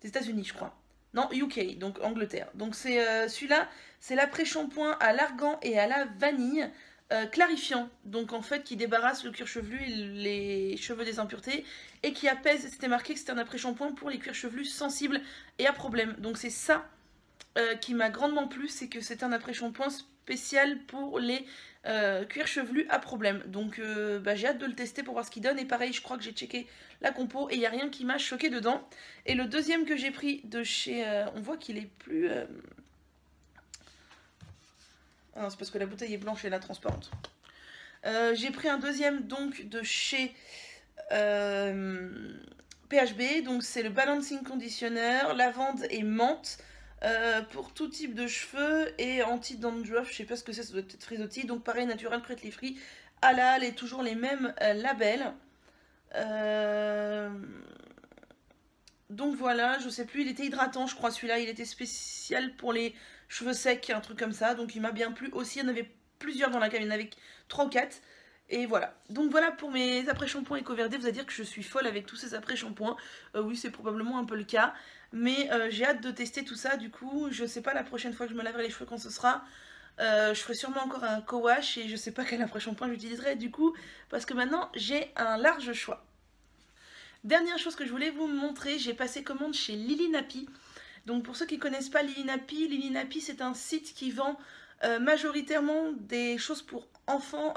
Des États-Unis, je crois. Non, UK, donc Angleterre. Donc c'est celui-là, c'est l'après-shampoing à l'argan et à la vanille. Clarifiant, donc en fait qui débarrasse le cuir chevelu et les cheveux des impuretés et qui apaise, c'était marqué que c'était un après-shampoing pour les cuirs chevelus sensibles et à problème. Donc c'est ça qui m'a grandement plu, c'est que c'est un après-shampoing spécial pour les cuirs chevelus à problème. Donc j'ai hâte de le tester pour voir ce qu'il donne. Et pareil, je crois que j'ai checké la compo et il n'y a rien qui m'a choqué dedans. Et le deuxième que j'ai pris de chez... on voit qu'il est plus... Ah non, c'est parce que la bouteille est blanche et la transparente. J'ai pris un deuxième donc de chez PHB. Donc c'est le Balancing Conditioner, lavande et menthe. Pour tout type de cheveux et anti-dandruff, je sais pas ce que c'est, ça doit être frisottis. Donc pareil, naturel, cruelty free, halal et toujours les mêmes labels. Donc voilà, je sais plus, il était hydratant je crois celui-là, il était spécial pour les cheveux secs, un truc comme ça, donc il m'a bien plu aussi, il y en avait plusieurs dans la cave, il y en avait 3 ou 4, et voilà. Donc voilà pour mes après-shampoings EcoVerde, vous allez dire que je suis folle avec tous ces après-shampoings, oui c'est probablement un peu le cas, mais j'ai hâte de tester tout ça, du coup, je sais pas la prochaine fois que je me laverai les cheveux quand ce sera, Je ferai sûrement encore un co-wash et je sais pas quel après-shampoing j'utiliserai du coup, parce que maintenant j'ai un large choix. Dernière chose que je voulais vous montrer, j'ai passé commande chez Lily Nappy. Donc pour ceux qui ne connaissent pas Lily Nappy c'est un site qui vend majoritairement des choses pour enfants,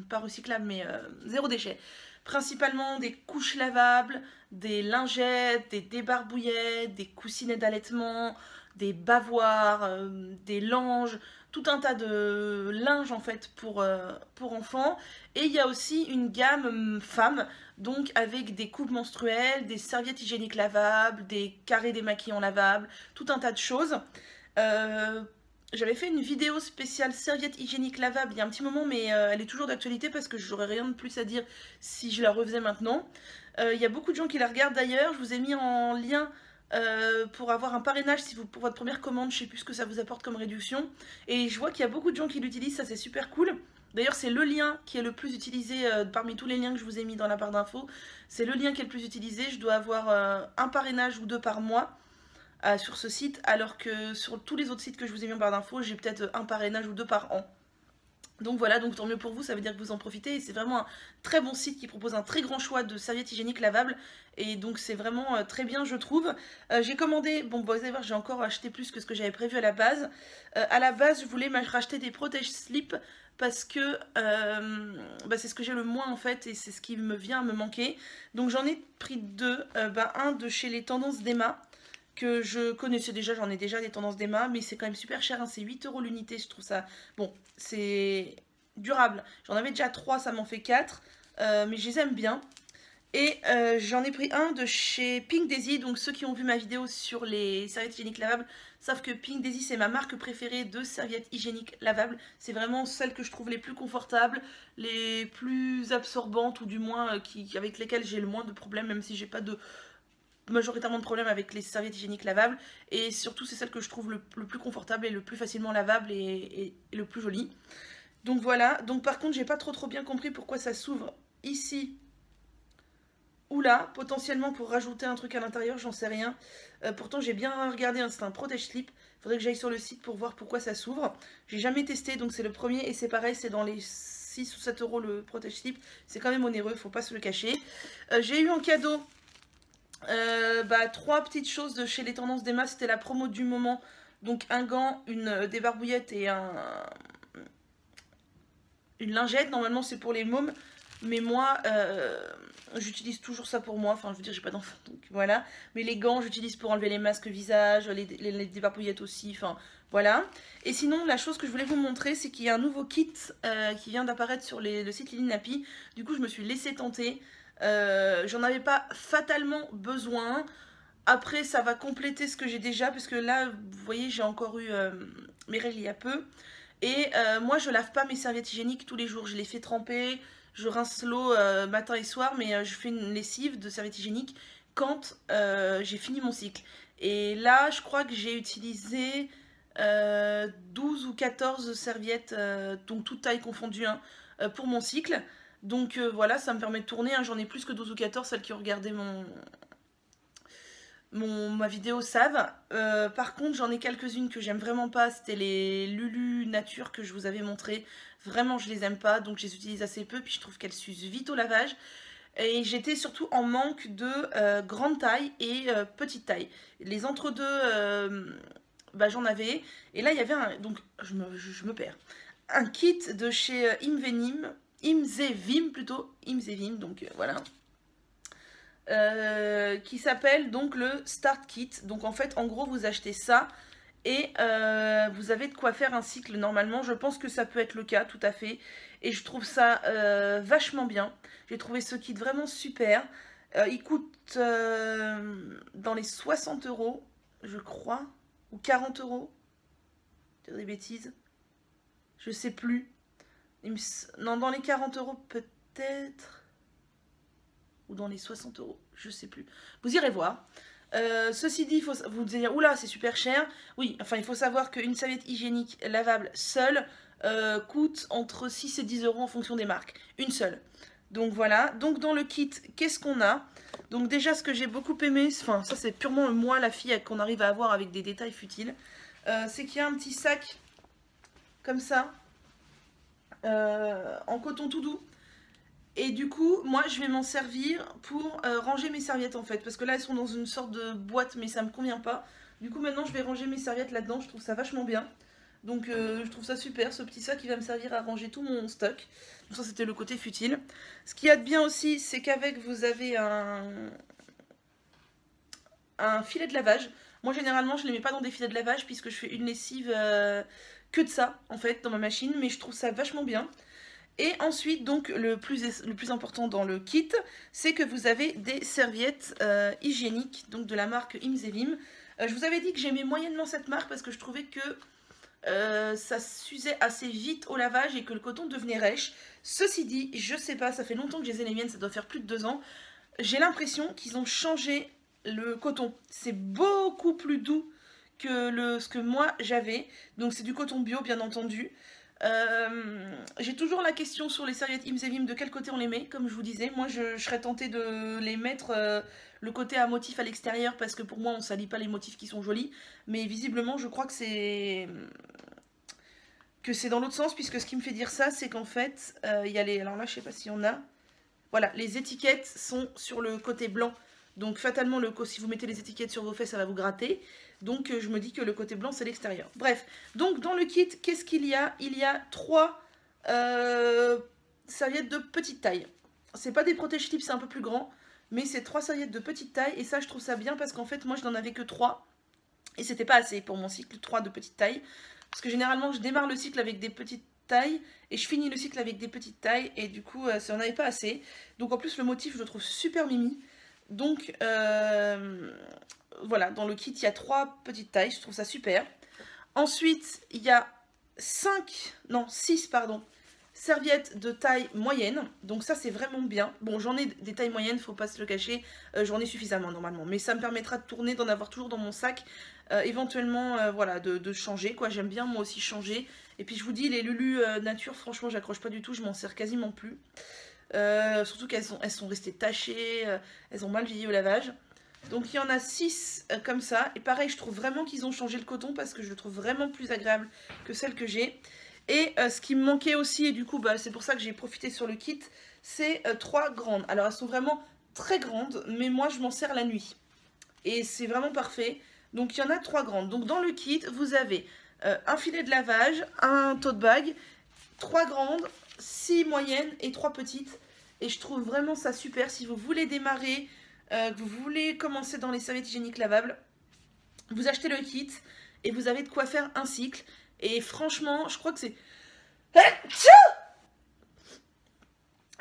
pas recyclables mais zéro déchet. Principalement des couches lavables, des lingettes, des débarbouillettes, des coussinets d'allaitement, des bavoirs, des langes, tout un tas de linge en fait pour enfants. Et il y a aussi une gamme femmes, donc avec des coupes menstruelles, des serviettes hygiéniques lavables, des carrés démaquillants lavables, tout un tas de choses. J'avais fait une vidéo spéciale serviette hygiénique lavable il y a un petit moment, mais elle est toujours d'actualité parce que j'aurais rien de plus à dire si je la refaisais maintenant. Il y a beaucoup de gens qui la regardent d'ailleurs, je vous ai mis en lien pour avoir un parrainage si vous, pour votre première commande, je sais plus ce que ça vous apporte comme réduction. Et je vois qu'il y a beaucoup de gens qui l'utilisent, ça c'est super cool. D'ailleurs c'est le lien qui est le plus utilisé parmi tous les liens que je vous ai mis dans la barre d'infos. C'est le lien qui est le plus utilisé, je dois avoir un parrainage ou deux par mois. Sur ce site, alors que sur tous les autres sites que je vous ai mis en barre d'infos, j'ai peut-être un parrainage ou deux par an. Donc voilà, donc tant mieux pour vous, ça veut dire que vous en profitez, et c'est vraiment un très bon site qui propose un très grand choix de serviettes hygiéniques lavables, et donc c'est vraiment très bien je trouve. J'ai commandé, bon vous allez voir j'ai encore acheté plus que ce que j'avais prévu à la base. Je voulais racheter des protège slip, parce que c'est ce que j'ai le moins en fait, et c'est ce qui me vient à me manquer. Donc j'en ai pris deux, un de chez les Tendances d'Emma, que je connaissais déjà, j'en ai déjà des Tendances d'Emma, mais c'est quand même super cher, hein, c'est 8 € l'unité, je trouve ça, bon, c'est durable. J'en avais déjà 3, ça m'en fait 4, mais je les aime bien. Et j'en ai pris un de chez Pink Daisy, donc ceux qui ont vu ma vidéo sur les serviettes hygiéniques lavables savent que Pink Daisy c'est ma marque préférée de serviettes hygiéniques lavables. C'est vraiment celles que je trouve les plus confortables, les plus absorbantes, ou du moins avec lesquelles j'ai le moins de problèmes, même si j'ai pas de majoritairement de problèmes avec les serviettes hygiéniques lavables, et surtout c'est celle que je trouve le plus confortable et le plus facilement lavable et le plus joli. Donc voilà, donc par contre j'ai pas trop bien compris pourquoi ça s'ouvre ici ou là, potentiellement pour rajouter un truc à l'intérieur, j'en sais rien. Pourtant j'ai bien regardé, hein, c'est un protège slip, faudrait que j'aille sur le site pour voir pourquoi ça s'ouvre. J'ai jamais testé, donc c'est le premier, et c'est pareil, c'est dans les 6 ou 7 € le protège slip, c'est quand même onéreux, faut pas se le cacher. J'ai eu en cadeau 3 petites choses de chez les Tendances d'Emma, c'était la promo du moment. Donc un gant, des barbouillettes et une lingette. Normalement c'est pour les mômes, mais moi j'utilise toujours ça pour moi. Enfin je veux dire j'ai pas d'enfant donc voilà. Mais les gants j'utilise pour enlever les masques visage, les barbouillettes aussi, enfin voilà. Et sinon la chose que je voulais vous montrer c'est qu'il y a un nouveau kit qui vient d'apparaître sur le site Lily Nappy. Du coup je me suis laissée tenter. J'en avais pas fatalement besoin. Après ça va compléter ce que j'ai déjà, parce que là vous voyez j'ai encore eu mes règles il y a peu. Et moi je lave pas mes serviettes hygiéniques tous les jours, je les fais tremper, je rince l'eau matin et soir, mais je fais une lessive de serviettes hygiéniques quand j'ai fini mon cycle. Et là je crois que j'ai utilisé 12 ou 14 serviettes, donc toutes tailles confondues, hein, pour mon cycle. Donc voilà, ça me permet de tourner, hein, j'en ai plus que 12 ou 14, celles qui ont regardé ma vidéo savent. Par contre j'en ai quelques-unes que j'aime vraiment pas, c'était les Lulu Nature que je vous avais montré. Vraiment je les aime pas, donc je les utilise assez peu, puis je trouve qu'elles s'usent vite au lavage. Et j'étais surtout en manque de grande taille et petite taille. Les entre-deux, j'en avais. Et là il y avait un, donc je me perds, un kit de chez Imzevim plutôt, Imzevim, donc voilà. Qui s'appelle donc le Start Kit. Donc en fait, en gros, vous achetez ça et vous avez de quoi faire un cycle normalement. Je pense que ça peut être le cas, tout à fait. Et je trouve ça vachement bien. J'ai trouvé ce kit vraiment super. Il coûte dans les 60 €, je crois, ou 40 €. Je dis des bêtises. Je sais plus. Non, dans les 40 € peut-être. Ou dans les 60 €, je sais plus. Vous irez voir. Ceci dit, il faut vous dire, oula, c'est super cher. Oui, enfin, il faut savoir qu'une serviette hygiénique lavable seule coûte entre 6 et 10 € en fonction des marques. Une seule. Donc voilà. Donc dans le kit, qu'est-ce qu'on a? Donc déjà, ce que j'ai beaucoup aimé, enfin, ça c'est purement moi, la fille qu'on arrive à avoir avec des détails futiles, c'est qu'il y a un petit sac comme ça, en coton tout doux. Et du coup, moi, je vais m'en servir pour ranger mes serviettes, en fait. Parce que là, elles sont dans une sorte de boîte, mais ça me convient pas. Du coup, maintenant, je vais ranger mes serviettes là-dedans. Je trouve ça vachement bien. Donc, je trouve ça super, ce petit sac qui va me servir à ranger tout mon stock. Donc ça, c'était le côté futile. Ce qu'il y a de bien aussi, c'est qu'avec, vous avez un filet de lavage. Moi, généralement, je ne les mets pas dans des filets de lavage, puisque je fais une lessive que de ça, en fait, dans ma machine. Mais je trouve ça vachement bien. Et ensuite, donc, le plus important dans le kit, c'est que vous avez des serviettes hygiéniques, donc de la marque Hims et Vim. Je vous avais dit que j'aimais moyennement cette marque parce que je trouvais que ça s'usait assez vite au lavage et que le coton devenait rêche. Ceci dit, je sais pas, ça fait longtemps que j'ai les miennes, ça doit faire plus de 2 ans. J'ai l'impression qu'ils ont changé le coton. C'est beaucoup plus doux que ce que moi j'avais. Donc c'est du coton bio, bien entendu. J'ai toujours la question sur les serviettes Hims et Vim, de quel côté on les met, comme je vous disais. Moi je serais tentée de les mettre le côté à motif à l'extérieur, parce que pour moi on salit pas les motifs qui sont jolis, mais visiblement je crois que c'est dans l'autre sens, puisque ce qui me fait dire ça, c'est qu'en fait il y a les, alors là je sais pas s'il y en a, voilà, les étiquettes sont sur le côté blanc, donc fatalement si vous mettez les étiquettes sur vos fesses, ça va vous gratter. Donc je me dis que le côté blanc c'est l'extérieur. Bref, donc dans le kit, qu'est-ce qu'il y a? Il y a 3 serviettes de petite taille. C'est pas des protège-slips, c'est un peu plus grand, mais c'est 3 serviettes de petite taille. Et ça, je trouve ça bien parce qu'en fait, moi je n'en avais que 3. Et c'était pas assez pour mon cycle, 3 de petite taille. Parce que généralement, je démarre le cycle avec des petites tailles et je finis le cycle avec des petites tailles. Et du coup, ça n'en avait pas assez. Donc en plus, le motif, je le trouve super mimi. Donc voilà, dans le kit, il y a 3 petites tailles, je trouve ça super. Ensuite, il y a 6 serviettes de taille moyenne. Donc ça, c'est vraiment bien. Bon, j'en ai des tailles moyennes, faut pas se le cacher. J'en ai suffisamment normalement. Mais ça me permettra de tourner, d'en avoir toujours dans mon sac. Éventuellement, voilà, de changer, quoi. J'aime bien, moi aussi, changer. Et puis, je vous dis, les Lulu Nature, franchement, j'accroche pas du tout. Je m'en sers quasiment plus. Surtout qu'elles sont restées tachées, elles ont mal vieilli au lavage. Donc il y en a 6 comme ça. Et pareil, je trouve vraiment qu'ils ont changé le coton parce que je le trouve vraiment plus agréable que celle que j'ai. Et ce qui me manquait aussi, et du coup c'est pour ça que j'ai profité sur le kit, c'est 3 grandes. Alors elles sont vraiment très grandes, mais moi je m'en sers la nuit. Et c'est vraiment parfait. Donc il y en a 3 grandes. Donc dans le kit, vous avez un filet de lavage, un tote bag, 3 grandes, 6 moyennes et 3 petites. Et je trouve vraiment ça super. Si vous voulez démarrer, que vous voulez commencer dans les serviettes hygiéniques lavables, vous achetez le kit et vous avez de quoi faire un cycle. Et franchement, je crois que c'est...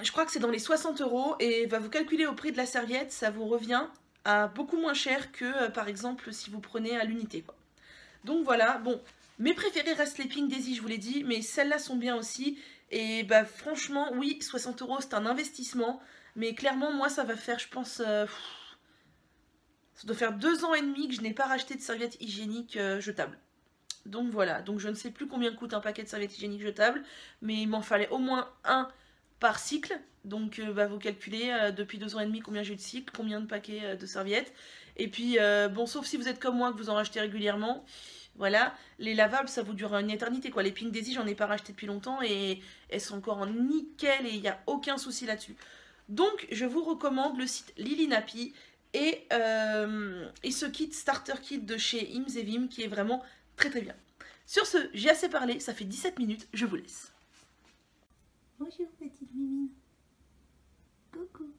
Je crois que c'est dans les 60 € et va vous calculer au prix de la serviette, ça vous revient à beaucoup moins cher que par exemple si vous prenez à l'unité, quoi. Donc voilà, bon, mes préférés restent les Pink Daisy, je vous l'ai dit, mais celles-là sont bien aussi. Et bah franchement, oui, 60 € c'est un investissement, mais clairement moi ça va faire, je pense, ça doit faire 2 ans et demi que je n'ai pas racheté de serviettes hygiéniques jetables. Donc voilà, donc je ne sais plus combien coûte un paquet de serviettes hygiéniques jetables, mais il m'en fallait au moins un par cycle. Donc bah, vous calculez depuis 2 ans et demi combien j'ai de cycles, combien de paquets de serviettes. Et puis bon, sauf si vous êtes comme moi que vous en rachetez régulièrement, voilà, les lavables ça vous dure une éternité, quoi. Les Pink Daisy j'en ai pas racheté depuis longtemps et elles sont encore en nickel et il n'y a aucun souci là-dessus. Donc je vous recommande le site Lily Nappy et ce kit Starter Kit de chez Hims et Vim qui est vraiment très très bien. Sur ce, j'ai assez parlé, ça fait 17 minutes, je vous laisse. Bonjour petite Mimine. Coucou.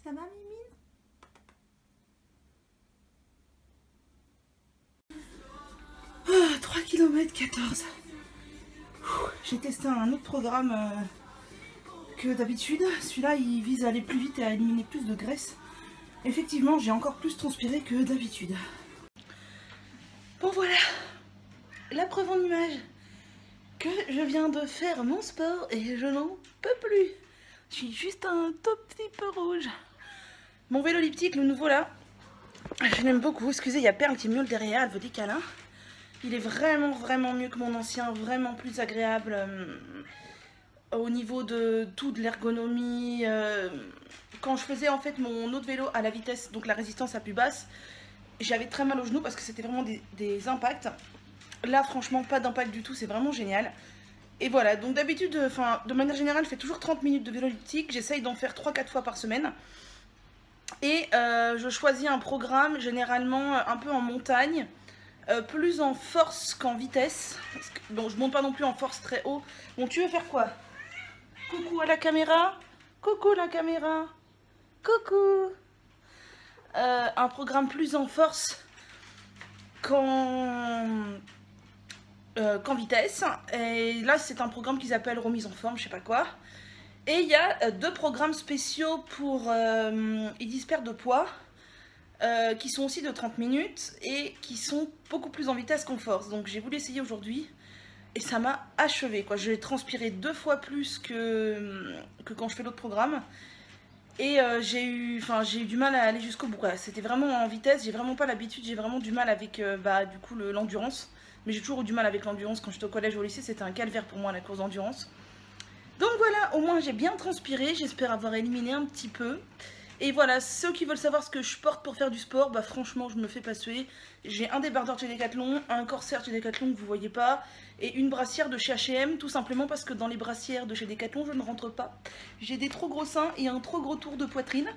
Ça va Mimine? Ah, 3 km 14. J'ai testé un autre programme que d'habitude. Celui-là, il vise à aller plus vite et à éliminer plus de graisse. Effectivement, j'ai encore plus transpiré que d'habitude. Bon voilà, la preuve en image que je viens de faire mon sport et je n'en peux plus. Je suis juste un tout petit peu rouge. Mon vélo elliptique, le nouveau là, je l'aime beaucoup. Excusez, il y a Perle qui miaule derrière, elle veut des câlins. Il est vraiment mieux que mon ancien, vraiment plus agréable au niveau de tout, de l'ergonomie. Quand je faisais en fait mon autre vélo à la vitesse, donc la résistance à plus basse, j'avais très mal au genou parce que c'était vraiment des impacts. là franchement pas d'impact du tout, c'est vraiment génial. Et voilà, donc d'habitude, enfin de manière générale je fais toujours 30 minutes de vélo elliptique, j'essaye d'en faire 3-4 fois par semaine. Et je choisis un programme généralement un peu en montagne, plus en force qu'en vitesse. Bon, je monte pas non plus en force très haut. Bon, tu veux faire quoi? Coucou à la caméra. Coucou la caméra. Coucou. Un programme plus en force qu'en vitesse. Et là, c'est un programme qu'ils appellent remise en forme, je sais pas quoi. Et il y a 2 programmes spéciaux pour ils disent perte de poids, qui sont aussi de 30 minutes et qui sont beaucoup plus en vitesse qu'en force. Donc j'ai voulu essayer aujourd'hui et ça m'a achevé, quoi. J'ai transpiré 2 fois plus que quand je fais l'autre programme. Et j'ai eu du mal à aller jusqu'au bout. C'était vraiment en vitesse, j'ai vraiment pas l'habitude, j'ai vraiment du mal avec du coup l'endurance. Mais j'ai toujours eu du mal avec l'endurance quand j'étais au collège ou au lycée, c'était un calvaire pour moi la course d'endurance. Donc voilà, au moins j'ai bien transpiré, j'espère avoir éliminé un petit peu. Et voilà, ceux qui veulent savoir ce que je porte pour faire du sport, bah franchement je me fais pas suer. J'ai un débardeur chez Decathlon, un corsaire chez Decathlon que vous voyez pas, et une brassière de chez H&M, tout simplement parce que dans les brassières de chez Decathlon je ne rentre pas. J'ai des trop gros seins et un trop gros tour de poitrine.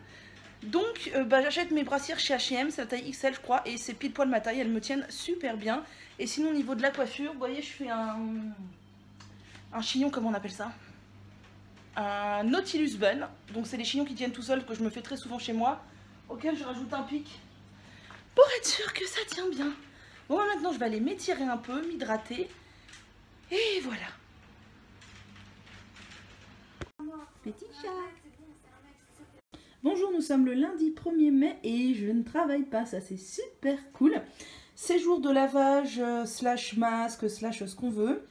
Donc j'achète mes brassières chez H&M, c'est la taille XL je crois, et c'est pile poil ma taille, elles me tiennent super bien. Et sinon au niveau de la coiffure, vous voyez je fais un chignon, comment on appelle ça? Un Nautilus Bun, donc c'est les chignons qui tiennent tout seuls que je me fais très souvent chez moi, auquel je rajoute un pic pour être sûr que ça tient bien. Bon maintenant je vais aller m'étirer un peu, m'hydrater, et voilà. Petit chat. Bonjour, nous sommes le lundi 1er mai et je ne travaille pas, ça c'est super cool. C'est jour de lavage, slash masque, slash ce qu'on veut.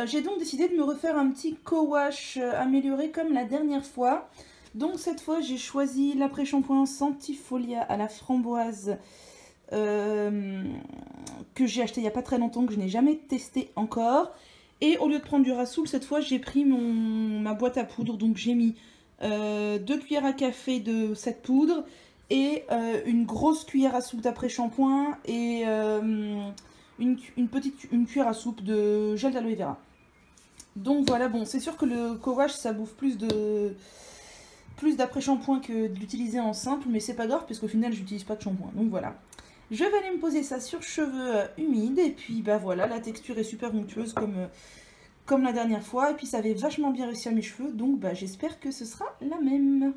J'ai donc décidé de me refaire un petit co-wash amélioré comme la dernière fois. Donc cette fois j'ai choisi l'après-shampoing Santifolia à la framboise que j'ai acheté il n'y a pas très longtemps, que je n'ai jamais testé encore. Et au lieu de prendre du Rassoul, cette fois j'ai pris ma boîte à poudre. Donc j'ai mis 2 cuillères à café de cette poudre et une grosse cuillère à soupe d'après-shampoing et une cuillère à soupe de gel d'aloe vera. Donc voilà, bon, c'est sûr que le co-wash ça bouffe plus d'après-shampoing que de l'utiliser en simple, mais c'est pas grave parce qu'au final j'utilise pas de shampoing. Donc voilà. Je vais aller me poser ça sur cheveux humides et puis bah voilà, la texture est super onctueuse comme la dernière fois et puis ça avait vachement bien réussi à mes cheveux, donc bah j'espère que ce sera la même.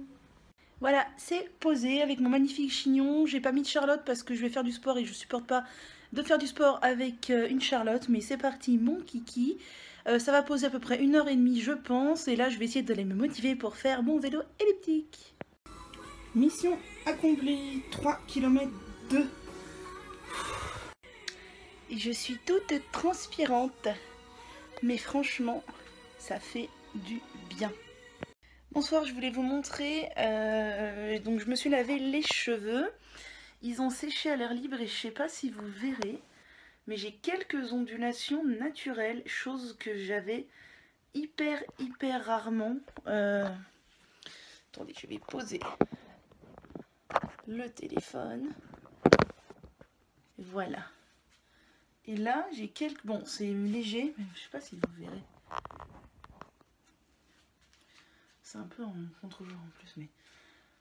Voilà, c'est posé avec mon magnifique chignon. J'ai pas mis de Charlotte parce que je vais faire du sport et je supporte pas de faire du sport avec une Charlotte. Mais c'est parti, mon kiki. Ça va poser à peu près 1h30 je pense. Et là je vais essayer d'aller me motiver pour faire mon vélo elliptique. Mission accomplie, 3 km 2. Et je suis toute transpirante. Mais franchement, ça fait du bien. Bonsoir, je voulais vous montrer, donc je me suis lavé les cheveux, ils ont séché à l'air libre et je sais pas si vous verrez, mais j'ai quelques ondulations naturelles, chose que j'avais hyper rarement. Attendez, je vais poser le téléphone, voilà. Et là j'ai quelques, bon c'est léger, mais je sais pas si vous verrez. C'est un peu en contre-jour en plus, mais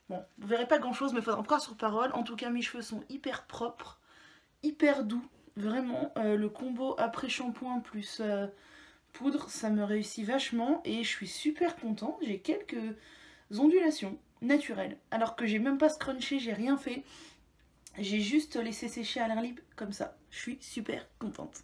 bon, vous verrez pas grand chose, mais il faudra encore sur parole. En tout cas, mes cheveux sont hyper propres, hyper doux. Vraiment, le combo après shampoing plus poudre, ça me réussit vachement et je suis super contente. J'ai quelques ondulations naturelles, alors que j'ai même pas scrunché, j'ai rien fait. J'ai juste laissé sécher à l'air libre comme ça. Je suis super contente.